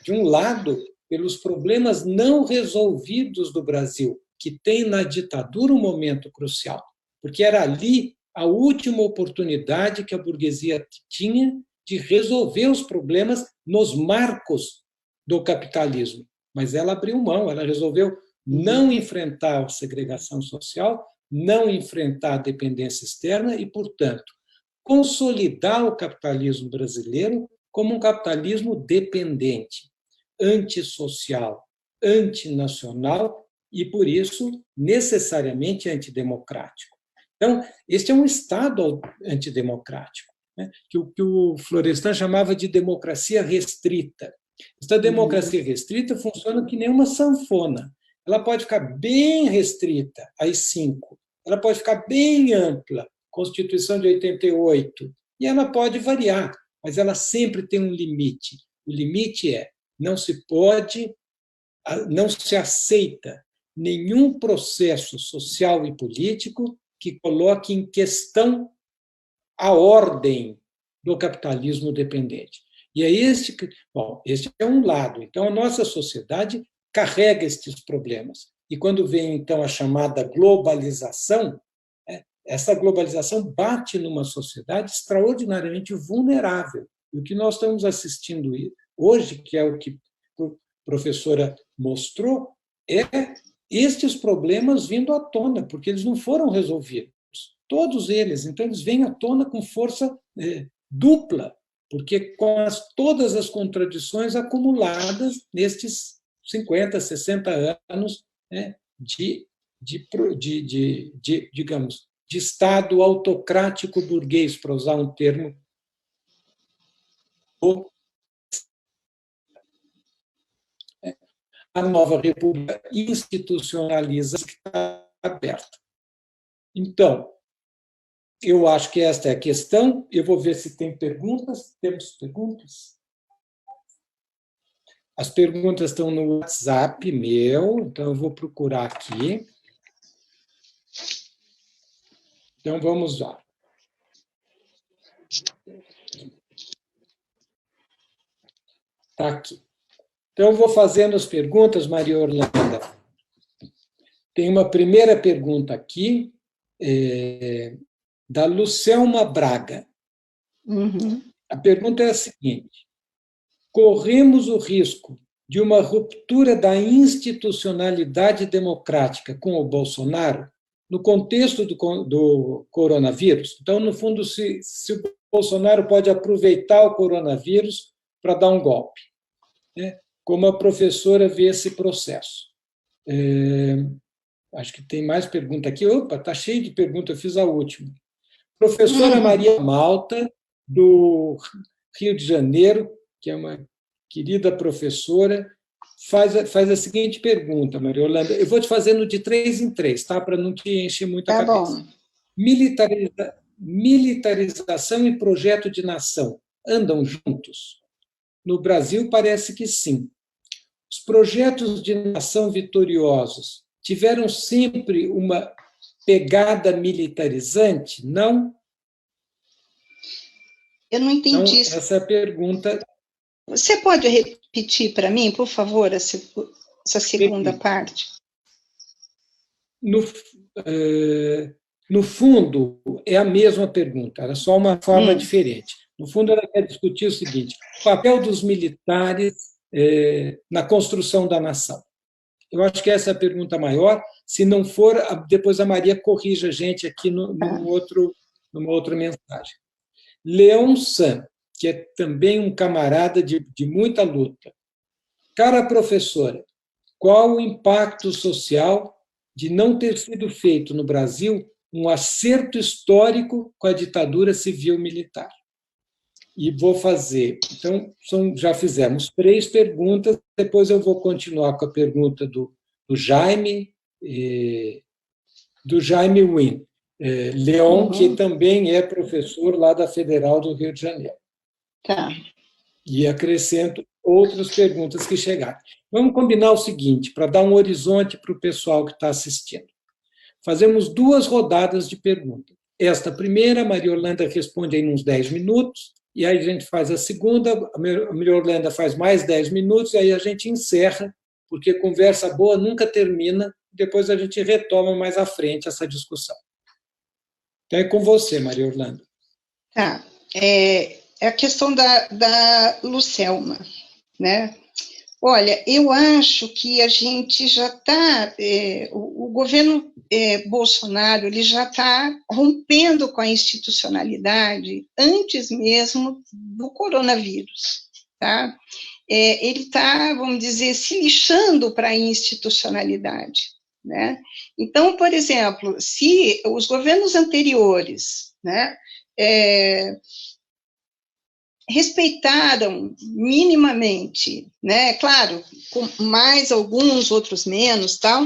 De um lado, pelos problemas não resolvidos do Brasil, que tem na ditadura um momento crucial, porque era ali a última oportunidade que a burguesia tinha de resolver os problemas nos marcos do capitalismo. Mas ela abriu mão, ela resolveu não enfrentar a segregação social, não enfrentar a dependência externa e, portanto, consolidar o capitalismo brasileiro como um capitalismo dependente, antissocial, antinacional e, por isso, necessariamente antidemocrático. Então, este é um Estado antidemocrático, né, que o Florestan chamava de democracia restrita. Esta democracia restrita funciona que nem uma sanfona. Ela pode ficar bem restrita às 5. ela pode ficar bem ampla, Constituição de 88, e ela pode variar, mas ela sempre tem um limite. O limite é, não se pode, não se aceita nenhum processo social e político que coloque em questão a ordem do capitalismo dependente. E é este é um lado. Então, a nossa sociedade carrega estes problemas. E quando vem, então, a chamada globalização, essa globalização bate numa sociedade extraordinariamente vulnerável. E o que nós estamos assistindo hoje, que é o que a professora mostrou, é estes problemas vindo à tona, porque eles não foram resolvidos. Todos eles. Então, eles vêm à tona com força dupla, porque com todas as contradições acumuladas nestes 50, 60 anos digamos, de Estado autocrático burguês, para usar um termo. A nova república institucionaliza que está aberta. Então, eu acho que esta é a questão. Eu vou ver se tem perguntas. Temos perguntas? As perguntas estão no WhatsApp meu, então eu vou procurar aqui. Então, vamos lá. Está aqui. Então, eu vou fazendo as perguntas, Maria Orlando. Tem uma primeira pergunta aqui, da Lucelma Braga. Uhum. A pergunta é a seguinte: corremos o risco de uma ruptura da institucionalidade democrática com o Bolsonaro no contexto do coronavírus? Então, no fundo, se o Bolsonaro pode aproveitar o coronavírus para dar um golpe, né? Como a professora vê esse processo? Acho que tem mais pergunta aqui. Opa, está cheio de perguntas, eu fiz a última. Professora Maria Malta, do Rio de Janeiro, que é uma querida professora, faz a seguinte pergunta, Maria Orlando. Eu vou te fazendo de 3 em 3, tá? Para não te encher muito a cabeça. Bom. Militarização e projeto de nação andam juntos? No Brasil, parece que sim. Os projetos de nação vitoriosos tiveram sempre uma pegada militarizante? Não? Eu não entendi. Então, essa é a pergunta. Você pode repetir para mim, por favor, essa segunda parte? No fundo, é a mesma pergunta, era só uma forma diferente. No fundo, ela quer discutir o seguinte: o papel dos militares na construção da nação. Eu acho que essa é a pergunta maior. Se não for, depois a Maria corrija a gente aqui numa outra mensagem. Leon San, que é também um camarada de muita luta. Cara professora, qual o impacto social de não ter sido feito no Brasil um acerto histórico com a ditadura civil-militar? E vou fazer. Então, já fizemos 3 perguntas, depois eu vou continuar com a pergunta do Jaime Wynn. Leon, que também é professor lá da Federal do Rio de Janeiro. Tá. E acrescento outras perguntas que chegaram. Vamos combinar o seguinte, para dar um horizonte para o pessoal que está assistindo. Fazemos 2 rodadas de perguntas. Esta primeira, a Maria Orlando responde em uns 10 minutos, e aí a gente faz a segunda, a Maria Orlando faz mais 10 minutos, e aí a gente encerra, porque conversa boa nunca termina, depois a gente retoma mais à frente essa discussão. Então, é com você, Maria Orlando. Tá. É a questão da Lucelma, né? Olha, eu acho que a gente já está, o governo Bolsonaro, ele já está rompendo com a institucionalidade antes mesmo do coronavírus, tá? Ele está, vamos dizer, se lixando para a institucionalidade, né? Então, por exemplo, se os governos anteriores, né, respeitaram minimamente, né, claro, com mais alguns, outros menos, tal,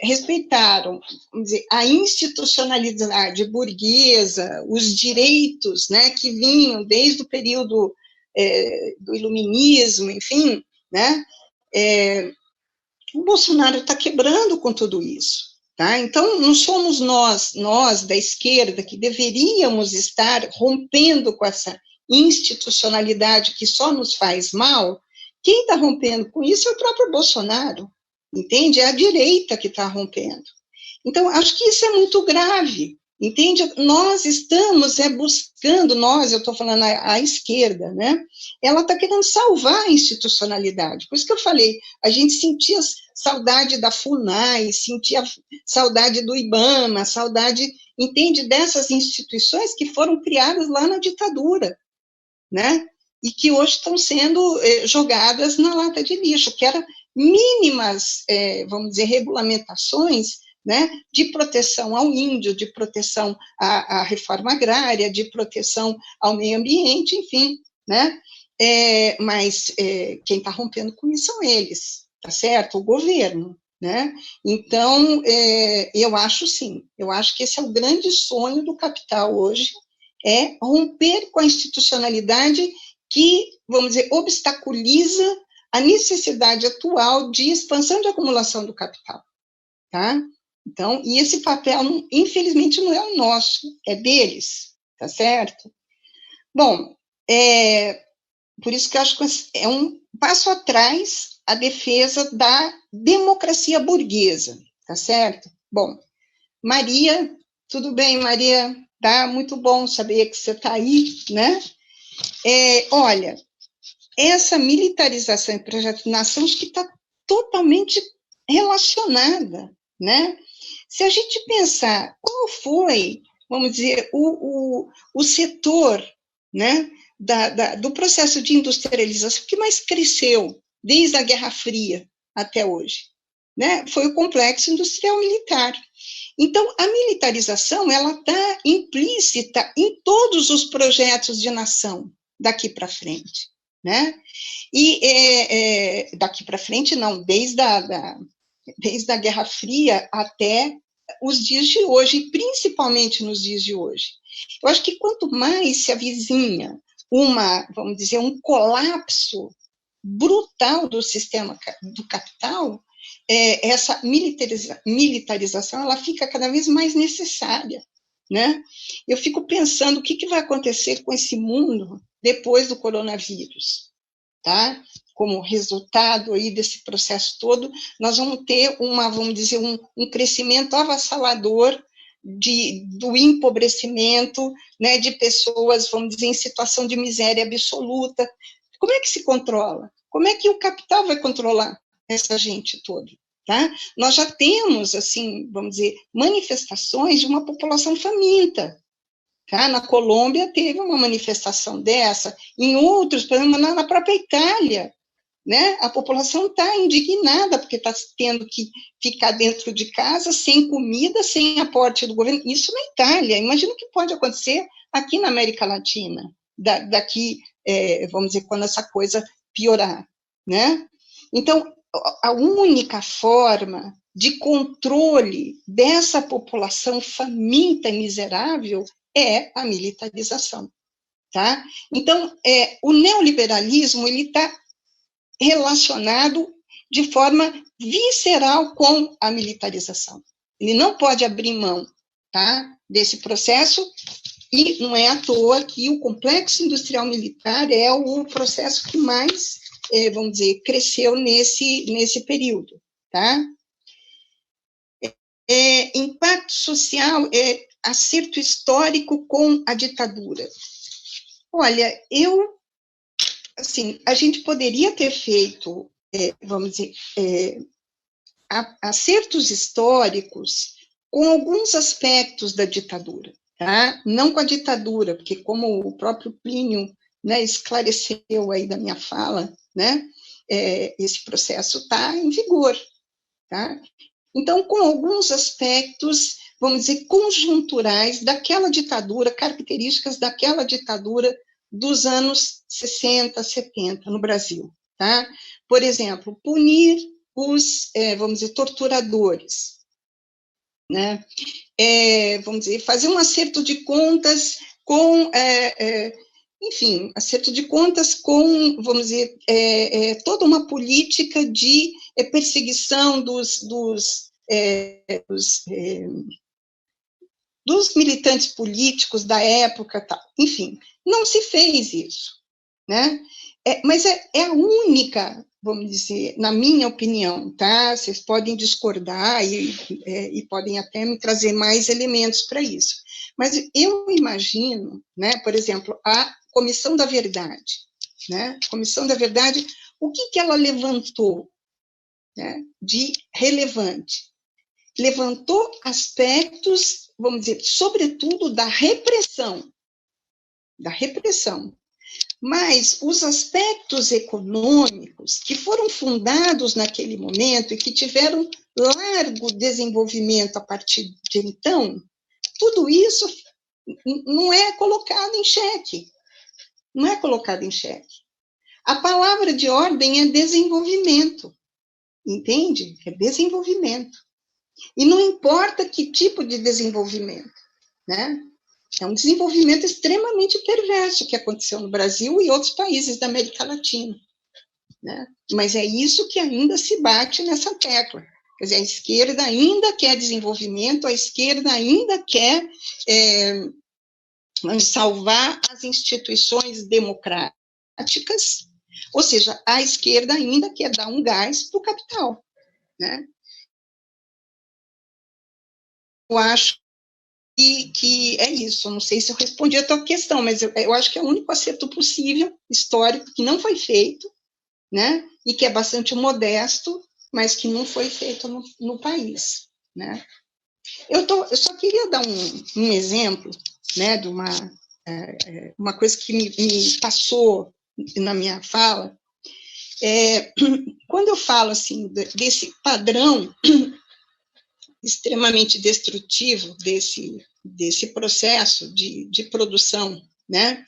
respeitaram, vamos dizer, a institucionalidade burguesa, os direitos, né, que vinham desde o período do iluminismo, enfim, né, o Bolsonaro está quebrando com tudo isso. Tá? Então, não somos nós da esquerda, que deveríamos estar rompendo com essa institucionalidade que só nos faz mal. Quem está rompendo com isso é o próprio Bolsonaro, entende? É a direita que está rompendo. Então, acho que isso é muito grave, entende? Nós estamos buscando, eu estou falando a esquerda, né? Ela está querendo salvar a institucionalidade. Por isso que eu falei, a gente sentia saudade da FUNAI, sentia saudade do IBAMA, saudade, entende, dessas instituições que foram criadas lá na ditadura, né? E que hoje estão sendo jogadas na lata de lixo, que eram mínimas, vamos dizer, regulamentações, né, de proteção ao índio, de proteção à reforma agrária, de proteção ao meio ambiente, enfim, né? Mas quem está rompendo com isso são eles, tá certo? O governo, né? Então, eu acho sim, eu acho que esse é o grande sonho do capital hoje, é romper com a institucionalidade que, vamos dizer, obstaculiza a necessidade atual de expansão de acumulação do capital, tá? Então, e esse papel, infelizmente, não é o nosso, é deles, tá certo? Bom, por isso que eu acho que é um passo atrás a defesa da democracia burguesa, tá certo? Bom, Maria, tudo bem, Maria? Tá muito bom saber que você está aí, né? Olha, essa militarização e projeto de nação, acho que está totalmente relacionada, né? Se a gente pensar qual foi, vamos dizer, o setor, né, do processo de industrialização que mais cresceu desde a Guerra Fria até hoje, né, foi o complexo industrial militar. Então, a militarização, ela está implícita em todos os projetos de nação daqui para frente, né? E daqui para frente, não, desde a Guerra Fria até os dias de hoje, principalmente nos dias de hoje. Eu acho que quanto mais se avizinha vamos dizer, um colapso brutal do sistema do capital, essa militarização ela fica cada vez mais necessária, né? Eu fico pensando o que vai acontecer com esse mundo depois do coronavírus, tá? Como resultado aí desse processo todo, nós vamos ter vamos dizer, um crescimento avassalador do empobrecimento, né, de pessoas, vamos dizer, em situação de miséria absoluta. Como é que se controla? Como é que o capital vai controlar essa gente toda? Tá? Nós já temos, assim, vamos dizer, manifestações de uma população faminta. Tá? Na Colômbia teve uma manifestação dessa, em outros, por exemplo, na própria Itália, né? A população está indignada porque está tendo que ficar dentro de casa sem comida, sem aporte do governo. Isso na Itália. Imagina o que pode acontecer aqui na América Latina, daqui, vamos dizer, quando essa coisa piorar, né? Então, a única forma de controle dessa população faminta e miserável é a militarização, tá? Então, o neoliberalismo, ele está relacionado de forma visceral com a militarização. Ele não pode abrir mão, tá, desse processo, e não é à toa que o complexo industrial militar é o processo que mais, vamos dizer, cresceu nesse período, tá? Impacto social, acerto histórico com a ditadura. Olha, assim, a gente poderia ter feito, vamos dizer, acertos históricos com alguns aspectos da ditadura, tá? Não com a ditadura, porque como o próprio Plínio, né, esclareceu aí da minha fala, né, esse processo está em vigor, tá? Então, com alguns aspectos, vamos dizer, conjunturais daquela ditadura, características daquela ditadura dos anos 60, 70 no Brasil, tá? Por exemplo, punir os, vamos dizer, torturadores, né? Vamos dizer, fazer um acerto de contas com, enfim, acerto de contas com, vamos dizer, toda uma política de perseguição dos militantes políticos da época, tal. Enfim, não se fez isso, né? Mas é a única, vamos dizer, na minha opinião, tá? Vocês podem discordar e podem até me trazer mais elementos para isso. Mas eu imagino, né, por exemplo, a Comissão da Verdade, né? A Comissão da Verdade, o que ela levantou, né, de relevante? Levantou aspectos, vamos dizer, sobretudo da repressão, mas os aspectos econômicos que foram fundados naquele momento e que tiveram largo desenvolvimento a partir de então, tudo isso não é colocado em xeque, não é colocado em xeque. A palavra de ordem é desenvolvimento, entende? É desenvolvimento. E não importa que tipo de desenvolvimento, né? É um desenvolvimento extremamente perverso que aconteceu no Brasil e outros países da América Latina, né? Mas é isso que ainda se bate nessa tecla. Quer dizer, a esquerda ainda quer desenvolvimento, a esquerda ainda quer salvar as instituições democráticas, ou seja, a esquerda ainda quer dar um gás para o capital, né? Eu acho que é isso. Não sei se eu respondi a tua questão, mas eu acho que é o único acerto possível, histórico, que não foi feito, né? E que é bastante modesto, mas que não foi feito no país, né? Eu só queria dar um exemplo, né, de uma coisa que me passou na minha fala. Quando eu falo assim desse padrão extremamente destrutivo desse processo de produção, né,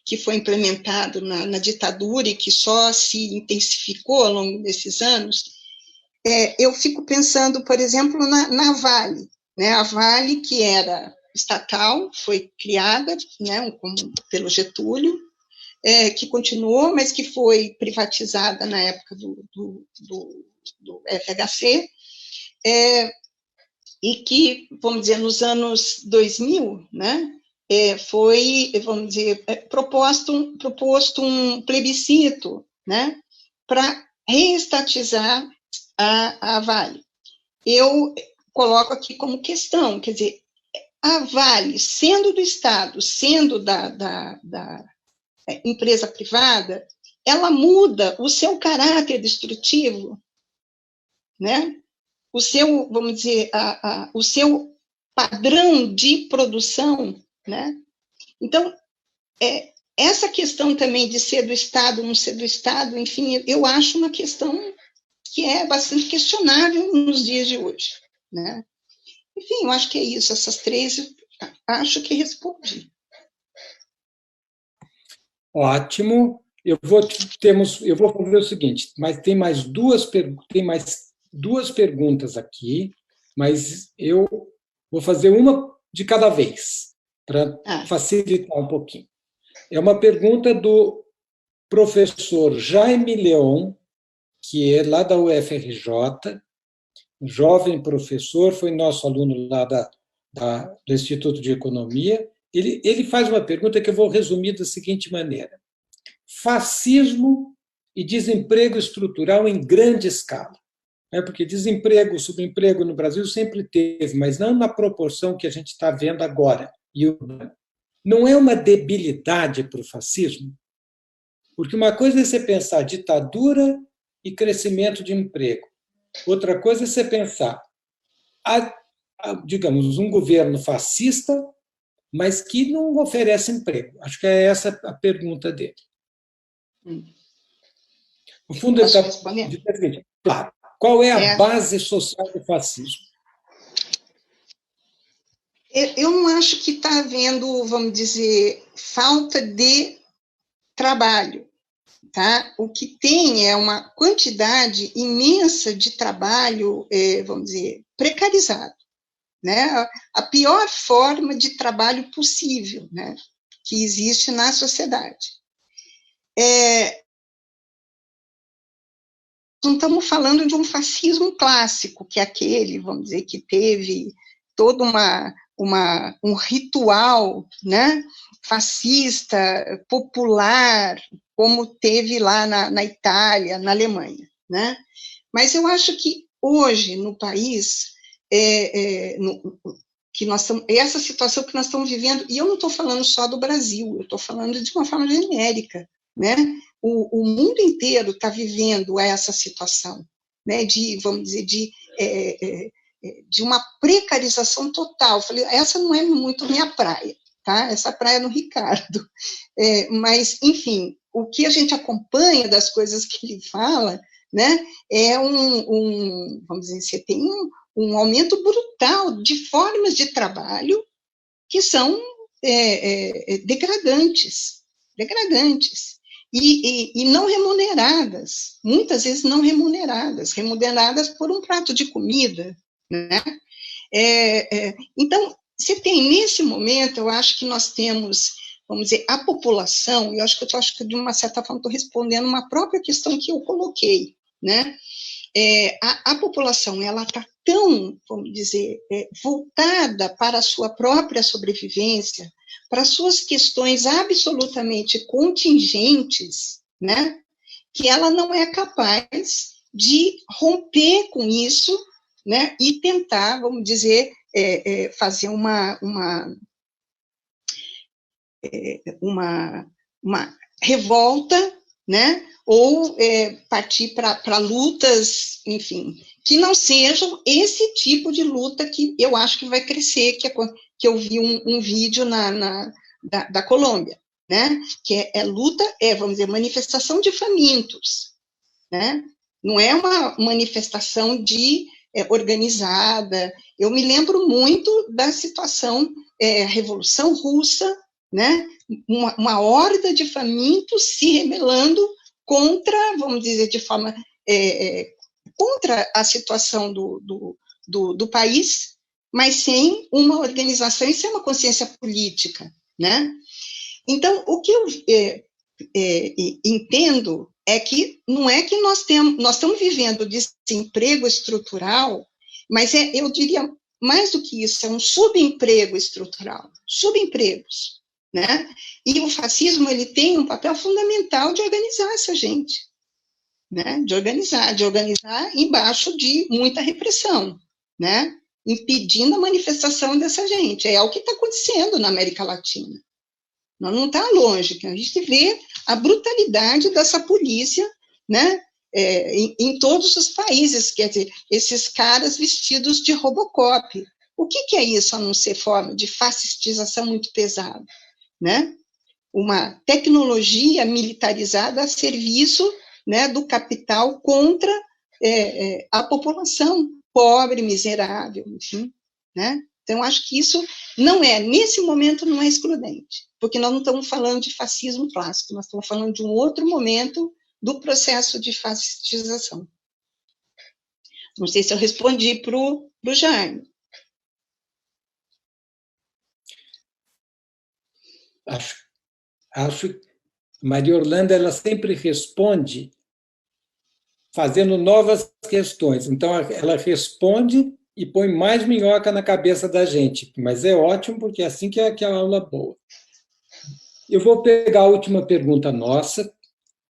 que foi implementado na ditadura e que só se intensificou ao longo desses anos, eu fico pensando, por exemplo, na Vale, né, a Vale, que era estatal, foi criada, né, pelo Getúlio, que continuou, mas que foi privatizada na época do FHC, e que, vamos dizer, nos anos 2000, né, foi, vamos dizer, proposto um plebiscito, né, para reestatizar a Vale. Eu coloco aqui como questão, quer dizer, a Vale, sendo do Estado, sendo da empresa privada, ela muda o seu caráter destrutivo, né? O seu, vamos dizer, o seu padrão de produção, né? Então, essa questão também de ser do Estado, não ser do Estado, enfim, eu acho uma questão que é bastante questionável nos dias de hoje, né? Enfim, eu acho que é isso, essas três, acho que respondi. Ótimo. Eu vou fazer o seguinte, mas tem mais duas perguntas aqui, mas eu vou fazer uma de cada vez, para facilitar um pouquinho. É uma pergunta do professor Jaime Leon, que é lá da UFRJ, um jovem professor, foi nosso aluno lá do Instituto de Economia. Ele faz uma pergunta que eu vou resumir da seguinte maneira: fascismo e desemprego estrutural em grande escala. Porque desemprego, subemprego no Brasil sempre teve, mas não na proporção que a gente está vendo agora. E não é uma debilidade para o fascismo? Porque uma coisa é você pensar ditadura e crescimento de emprego. Outra coisa é você pensar, digamos, um governo fascista, mas que não oferece emprego. Acho que é essa a pergunta dele. No fundo, ele está dizendo, claro, qual é a base social do fascismo? Eu não acho que está havendo, vamos dizer, falta de trabalho, tá? O que tem é uma quantidade imensa de trabalho, vamos dizer, precarizado, né? A pior forma de trabalho possível, né, que existe na sociedade. Não estamos falando de um fascismo clássico, que é aquele, vamos dizer, que teve todo um ritual, né, fascista, popular, como teve lá na Itália, na Alemanha, né? Mas eu acho que hoje, no país, que nós estamos, essa situação que nós estamos vivendo, e eu não estou falando só do Brasil, eu estou falando de uma forma genérica, né? O mundo inteiro está vivendo essa situação, né? De, vamos dizer, de uma precarização total. Eu falei, essa não é muito minha praia, tá? Essa praia é no Ricardo. Mas, enfim, o que a gente acompanha das coisas que ele fala, né? É vamos dizer, você tem um aumento brutal de formas de trabalho que são degradantes, e não remuneradas, muitas vezes não remuneradas por um prato de comida, né? Então, você tem, nesse momento, eu acho que nós temos, vamos dizer, a população, e eu acho que de uma certa forma estou respondendo uma própria questão que eu coloquei, né? A população, ela está tão, vamos dizer, voltada para a sua própria sobrevivência, para suas questões absolutamente contingentes, né, que ela não é capaz de romper com isso, né, e tentar, vamos dizer, fazer uma revolta, né, ou partir para lutas, enfim, que não sejam esse tipo de luta que eu acho que vai crescer, que eu vi um vídeo da Colômbia, né, que luta, vamos dizer, manifestação de famintos, né, não é uma manifestação organizada. Eu me lembro muito da situação, Revolução Russa, né, uma horda de famintos se rebelando contra, vamos dizer, de forma, contra a situação do país, mas sem uma organização e sem uma consciência política, né? Então, o que eu entendo é que não é que nós estamos vivendo desemprego estrutural, mas eu diria mais do que isso, é um subemprego estrutural, subempregos, né? E o fascismo, ele tem um papel fundamental de organizar essa gente, né? De organizar embaixo de muita repressão, né? Impedindo a manifestação dessa gente. É o que está acontecendo na América Latina. Não está longe, que a gente vê a brutalidade dessa polícia, né? Em todos os países, quer dizer, esses caras vestidos de Robocop. O que é isso, a não ser forma de fascistização muito pesada, né? Uma tecnologia militarizada a serviço, né, do capital contra a população pobre, miserável, enfim, né? Então, acho que isso nesse momento, não é excludente, porque nós não estamos falando de fascismo clássico, nós estamos falando de um outro momento do processo de fascistização. Não sei se eu respondi para o Jaime. Acho que Maria Orlando, ela sempre responde fazendo novas questões. Então, ela responde e põe mais minhoca na cabeça da gente. Mas é ótimo, porque é assim que é a aula boa. Eu vou pegar a última pergunta nossa.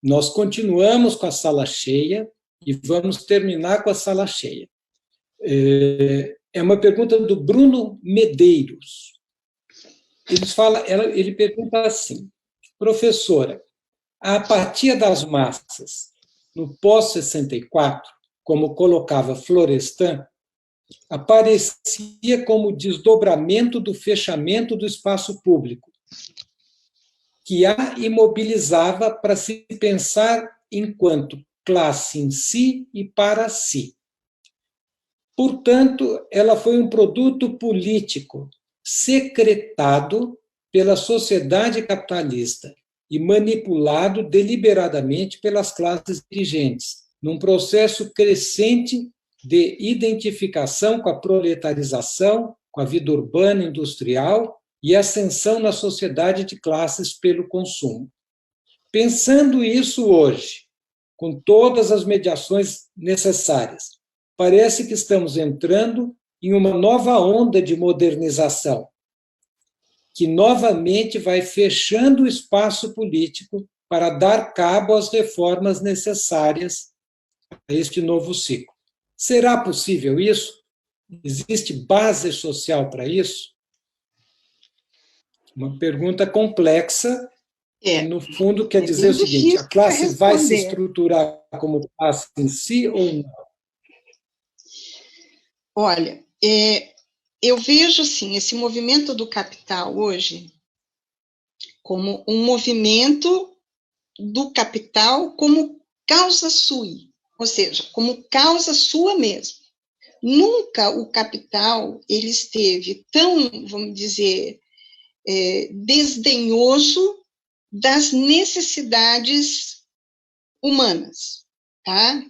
Nós continuamos com a sala cheia e vamos terminar com a sala cheia. É uma pergunta do Bruno Medeiros. Ele pergunta assim: professora, a apatia das massas no pós-64, como colocava Florestan, aparecia como desdobramento do fechamento do espaço público, que a imobilizava para se pensar enquanto classe em si e para si. Portanto, ela foi um produto político secretado pela sociedade capitalista e manipulado deliberadamente pelas classes dirigentes, num processo crescente de identificação com a proletarização, com a vida urbana industrial e ascensão na sociedade de classes pelo consumo. Pensando isso hoje, com todas as mediações necessárias, parece que estamos entrando em uma nova onda de modernização, que novamente vai fechando o espaço político para dar cabo às reformas necessárias a este novo ciclo. Será possível isso? Existe base social para isso? Uma pergunta complexa, que, no fundo, quer dizer o seguinte: a classe vai se estruturar como classe em si ou não? Olha, eu vejo, sim, esse movimento do capital hoje como um movimento do capital como causa sui, ou seja, como causa sua mesmo. Nunca o capital ele esteve tão, vamos dizer, desdenhoso das necessidades humanas, tá?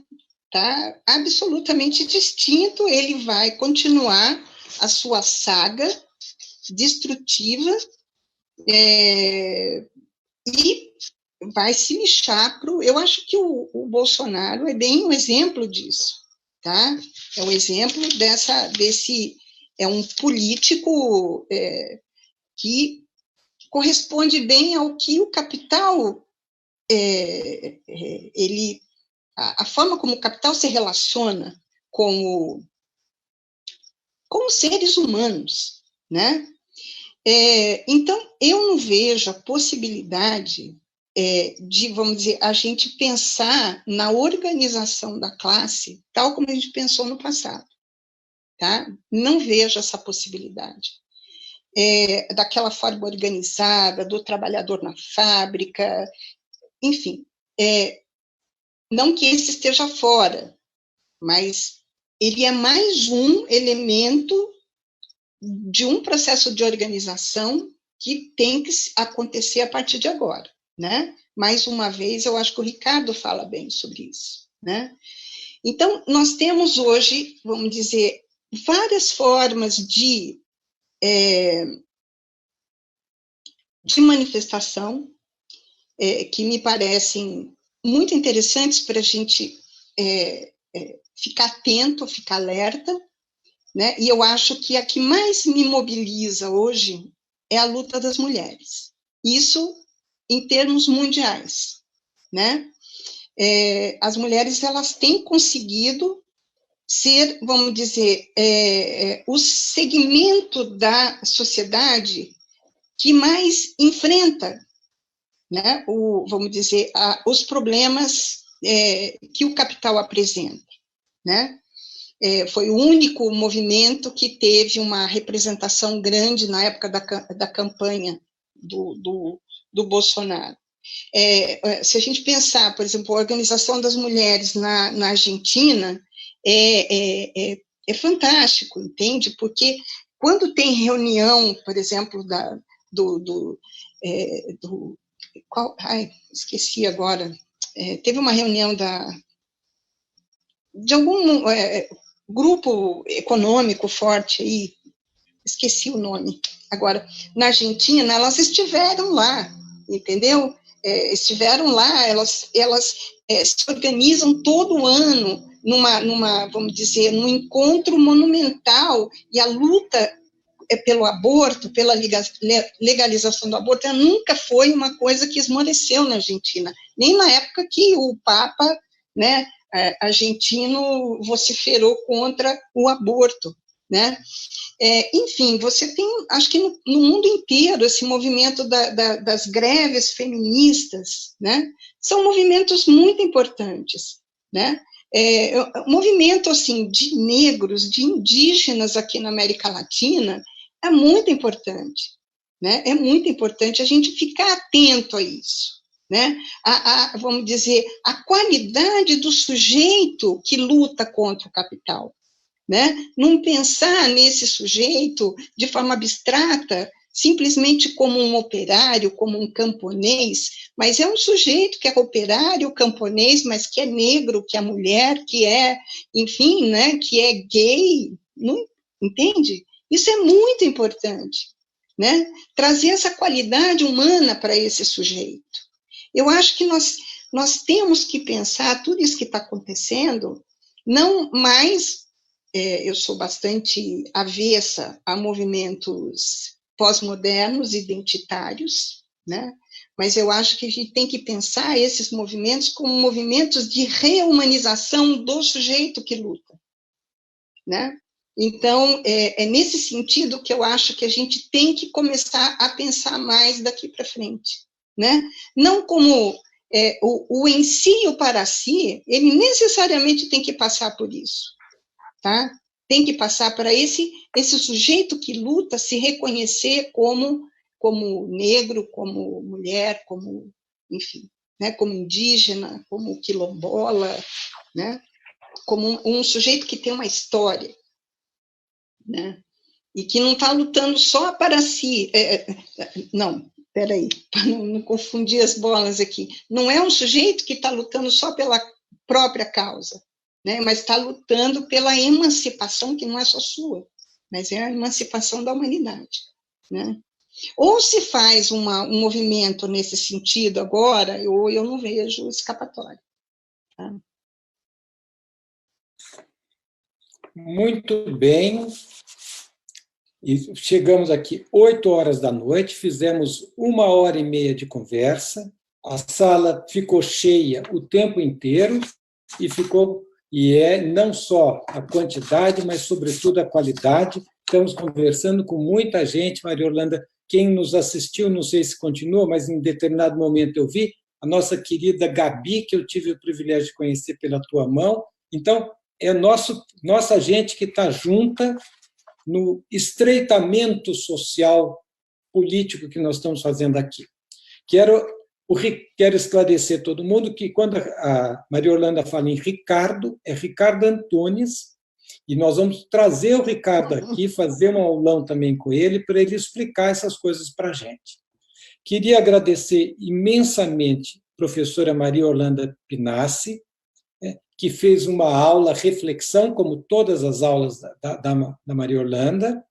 Tá absolutamente distinto, ele vai continuar a sua saga destrutiva e vai se lixar para o... Eu acho que o Bolsonaro é bem um exemplo disso, tá? É um exemplo desse... É um político que corresponde bem ao que o capital... a forma como o capital se relaciona com os seres humanos, né? Então, eu não vejo a possibilidade de, vamos dizer, a gente pensar na organização da classe tal como a gente pensou no passado, tá? Não vejo essa possibilidade. Daquela forma organizada, do trabalhador na fábrica, enfim, não que esse esteja fora, mas ele é mais um elemento de um processo de organização que tem que acontecer a partir de agora, né? Mais uma vez, eu acho que o Ricardo fala bem sobre isso, né? Então, nós temos hoje, vamos dizer, várias formas de manifestação que me parecem muito interessantes para a gente ficar atento, ficar alerta, né? E eu acho que a que mais me mobiliza hoje é a luta das mulheres. Isso em termos mundiais, né? As mulheres, elas têm conseguido ser, vamos dizer, o segmento da sociedade que mais enfrenta, né? Vamos dizer, os problemas que o capital apresenta, né? Foi o único movimento que teve uma representação grande na época da campanha do Bolsonaro. Se a gente pensar, por exemplo, a organização das mulheres na Argentina, é fantástico, entende? Porque quando tem reunião, por exemplo, esqueci agora, teve uma reunião de algum grupo econômico forte aí, esqueci o nome agora, na Argentina, elas estiveram lá, entendeu? Estiveram lá, elas se organizam todo ano numa, vamos dizer, num encontro monumental, e a luta pelo aborto, pela legalização do aborto, ela nunca foi uma coisa que esmoreceu na Argentina, nem na época que o Papa, né, argentino vociferou contra o aborto, né? Enfim, você tem, acho que no mundo inteiro, esse movimento das greves feministas, né? São movimentos muito importantes, né? Movimento, assim, de negros, de indígenas aqui na América Latina, é muito importante, né? É muito importante a gente ficar atento a isso, né? Vamos dizer, a qualidade do sujeito que luta contra o capital, né? Não pensar nesse sujeito de forma abstrata, simplesmente como um operário, como um camponês, mas é um sujeito que é operário, camponês, mas que é negro, que é mulher, que é, enfim, né, que é gay, não, entende? Isso é muito importante, né? Trazer essa qualidade humana para esse sujeito. Eu acho que nós temos que pensar tudo isso que está acontecendo, não mais, eu sou bastante avessa a movimentos pós-modernos, identitários, né? Mas eu acho que a gente tem que pensar esses movimentos como movimentos de reumanização do sujeito que luta, né? Então, é nesse sentido que eu acho que a gente tem que começar a pensar mais daqui para frente, né? Não como o em si e o para si, ele necessariamente tem que passar por isso, tá? Tem que passar para esse sujeito que luta se reconhecer como negro, como mulher, como, enfim, né, como indígena, como quilombola, né, como um sujeito que tem uma história, né, e que não está lutando só para si. Não, peraí, para não confundir as bolas aqui. Não é um sujeito que está lutando só pela própria causa, né, mas está lutando pela emancipação, que não é só sua, mas é a emancipação da humanidade, né? Ou se faz um movimento nesse sentido agora, ou eu não vejo escapatória. Tá? Muito bem. E chegamos aqui 8 horas da noite, fizemos 1h30 de conversa, a sala ficou cheia o tempo inteiro e não só a quantidade, mas sobretudo a qualidade. Estamos conversando com muita gente, Maria Orlanda. Quem nos assistiu, não sei se continua, mas em determinado momento eu vi a nossa querida Gabi, que eu tive o privilégio de conhecer pela tua mão. Então, é nossa gente que está junta no estreitamento social político que nós estamos fazendo aqui. Quero esclarecer todo mundo que, quando a Maria Orlanda fala em Ricardo, é Ricardo Antunes, e nós vamos trazer o Ricardo aqui, fazer um aulão também com ele, para ele explicar essas coisas para a gente. Queria agradecer imensamente a professora Maria Orlanda Pinassi, que fez uma aula, reflexão, como todas as aulas da Maria Orlanda,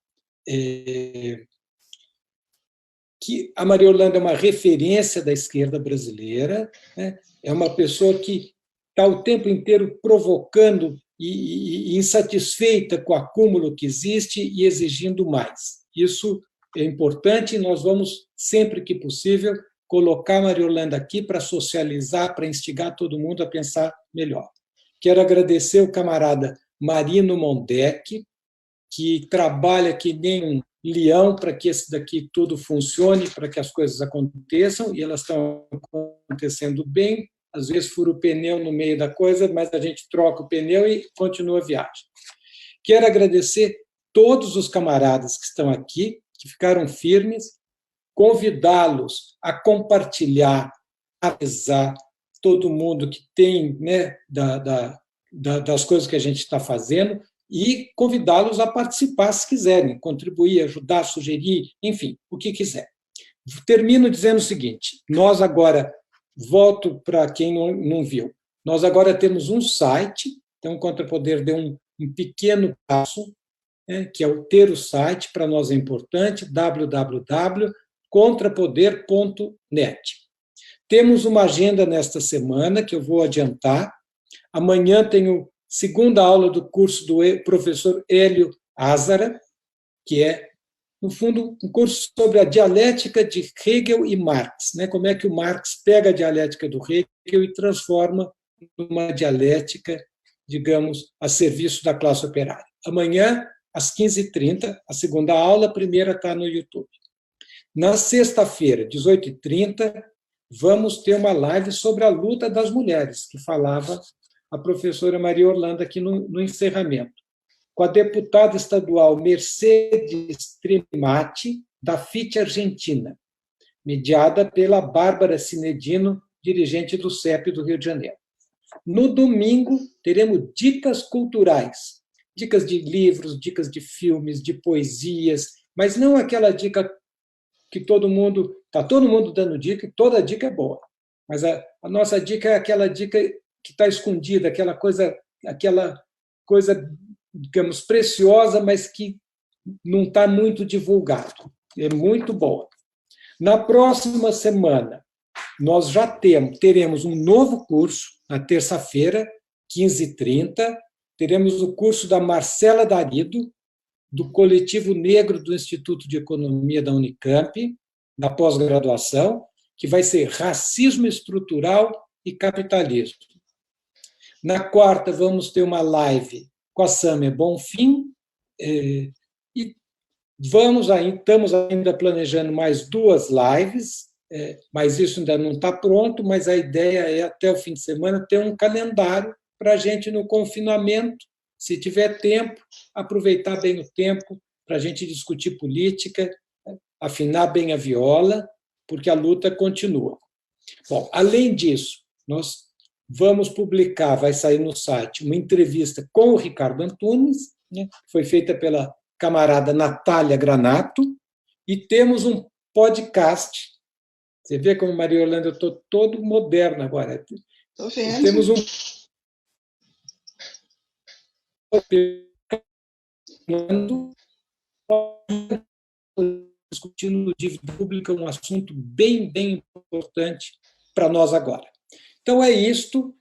que a Maria Orlanda é uma referência da esquerda brasileira, né? É uma pessoa que está o tempo inteiro provocando e insatisfeita com o acúmulo que existe e exigindo mais. Isso é importante e nós vamos, sempre que possível, colocar a Maria Orlanda aqui para socializar, para instigar todo mundo a pensar melhor. Quero agradecer o camarada Marino Mondek, que trabalha que nem um leão para que esse daqui tudo funcione, para que as coisas aconteçam, e elas estão acontecendo bem. Às vezes fura o pneu no meio da coisa, mas a gente troca o pneu e continua a viagem. Quero agradecer todos os camaradas que estão aqui, que ficaram firmes, convidá-los a compartilhar, a avisar todo mundo que tem, né, das coisas que a gente está fazendo, e convidá-los a participar, se quiserem, contribuir, ajudar, sugerir, enfim, o que quiser. Termino dizendo o seguinte, nós agora, volto para quem não viu, nós agora temos um site, então o Contrapoder deu um pequeno passo, né, que é o ter o site, para nós é importante, www.contrapoder.net. Temos uma agenda nesta semana, que eu vou adiantar. Amanhã tenho segunda aula do curso do professor Hélio Azara, que é, no fundo, um curso sobre a dialética de Hegel e Marx, né? Como é que o Marx pega a dialética do Hegel e transforma numa dialética, digamos, a serviço da classe operária. Amanhã, às 15h30, a segunda aula, a primeira está no YouTube. Na sexta-feira, 18h30, vamos ter uma live sobre a luta das mulheres, que falava a professora Maria Orlanda aqui no encerramento, com a deputada estadual Mercedes Trimati, da FIT Argentina, mediada pela Bárbara Cinedino, dirigente do CEP do Rio de Janeiro. No domingo, teremos dicas culturais, dicas de livros, dicas de filmes, de poesias, mas não aquela dica que está todo mundo dando dica, e toda dica é boa. Mas a nossa dica é aquela dica que está escondida, aquela coisa, digamos, preciosa, mas que não está muito divulgado. É muito boa. Na próxima semana, nós já teremos um novo curso, na terça-feira, 15h30, teremos o curso da Marcela Darido, do Coletivo Negro do Instituto de Economia da Unicamp, da pós-graduação, que vai ser Racismo Estrutural e Capitalismo. Na quarta, vamos ter uma live com a Sâmia Bonfim, e estamos ainda planejando mais 2 lives, mas isso ainda não está pronto, mas a ideia é, até o fim de semana, ter um calendário para a gente, no confinamento, se tiver tempo, aproveitar bem o tempo para a gente discutir política, afinar bem a viola, porque a luta continua. Bom, além disso, nós vamos publicar, vai sair no site, uma entrevista com o Ricardo Antunes, né, que foi feita pela camarada Natália Granato, e temos um podcast. Você vê como, Maria Orlando, eu estou todo moderno agora. Estou vendo. Temos um discutindo dívida pública, um assunto bem, bem importante para nós agora. Então, é isto.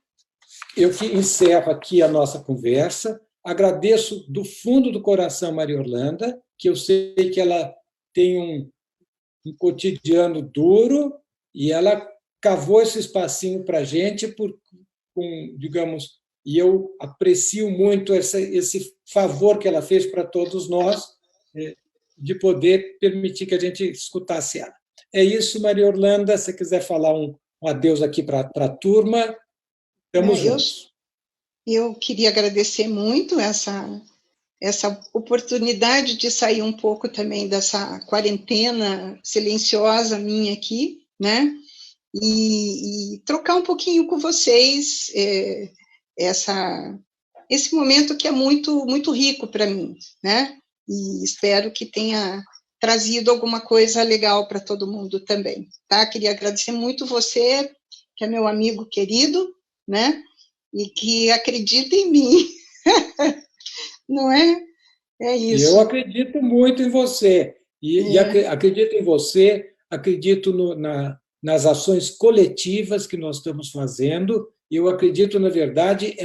Eu encerro aqui a nossa conversa. Agradeço do fundo do coração a Maria Orlanda, que eu sei que ela tem um cotidiano duro, e ela cavou esse espacinho para a gente, digamos, e eu aprecio muito esse favor que ela fez para todos nós, de poder permitir que a gente escutasse ela. É isso, Maria Orlanda. Se você quiser falar um adeus aqui para a turma, estamos juntos. Eu queria agradecer muito essa oportunidade de sair um pouco também dessa quarentena silenciosa minha aqui, né? E trocar um pouquinho com vocês esse momento que é muito, muito rico para mim, né? E espero que tenha trazido alguma coisa legal para todo mundo também, tá? Queria agradecer muito você, que é meu amigo querido, né? E que acredita em mim. Não é? É isso. Eu acredito muito em você. E acredito em você, acredito nas ações coletivas que nós estamos fazendo. Eu acredito, na verdade,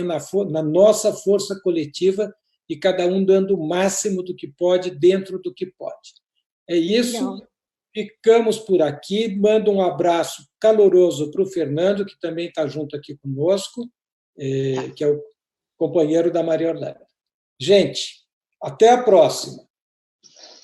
na nossa força coletiva, e cada um dando o máximo do que pode, dentro do que pode. É isso. Legal. Ficamos por aqui. Mando um abraço caloroso para o Fernando, que também está junto aqui conosco, que é o companheiro da Maria Orlando. Gente, até a próxima.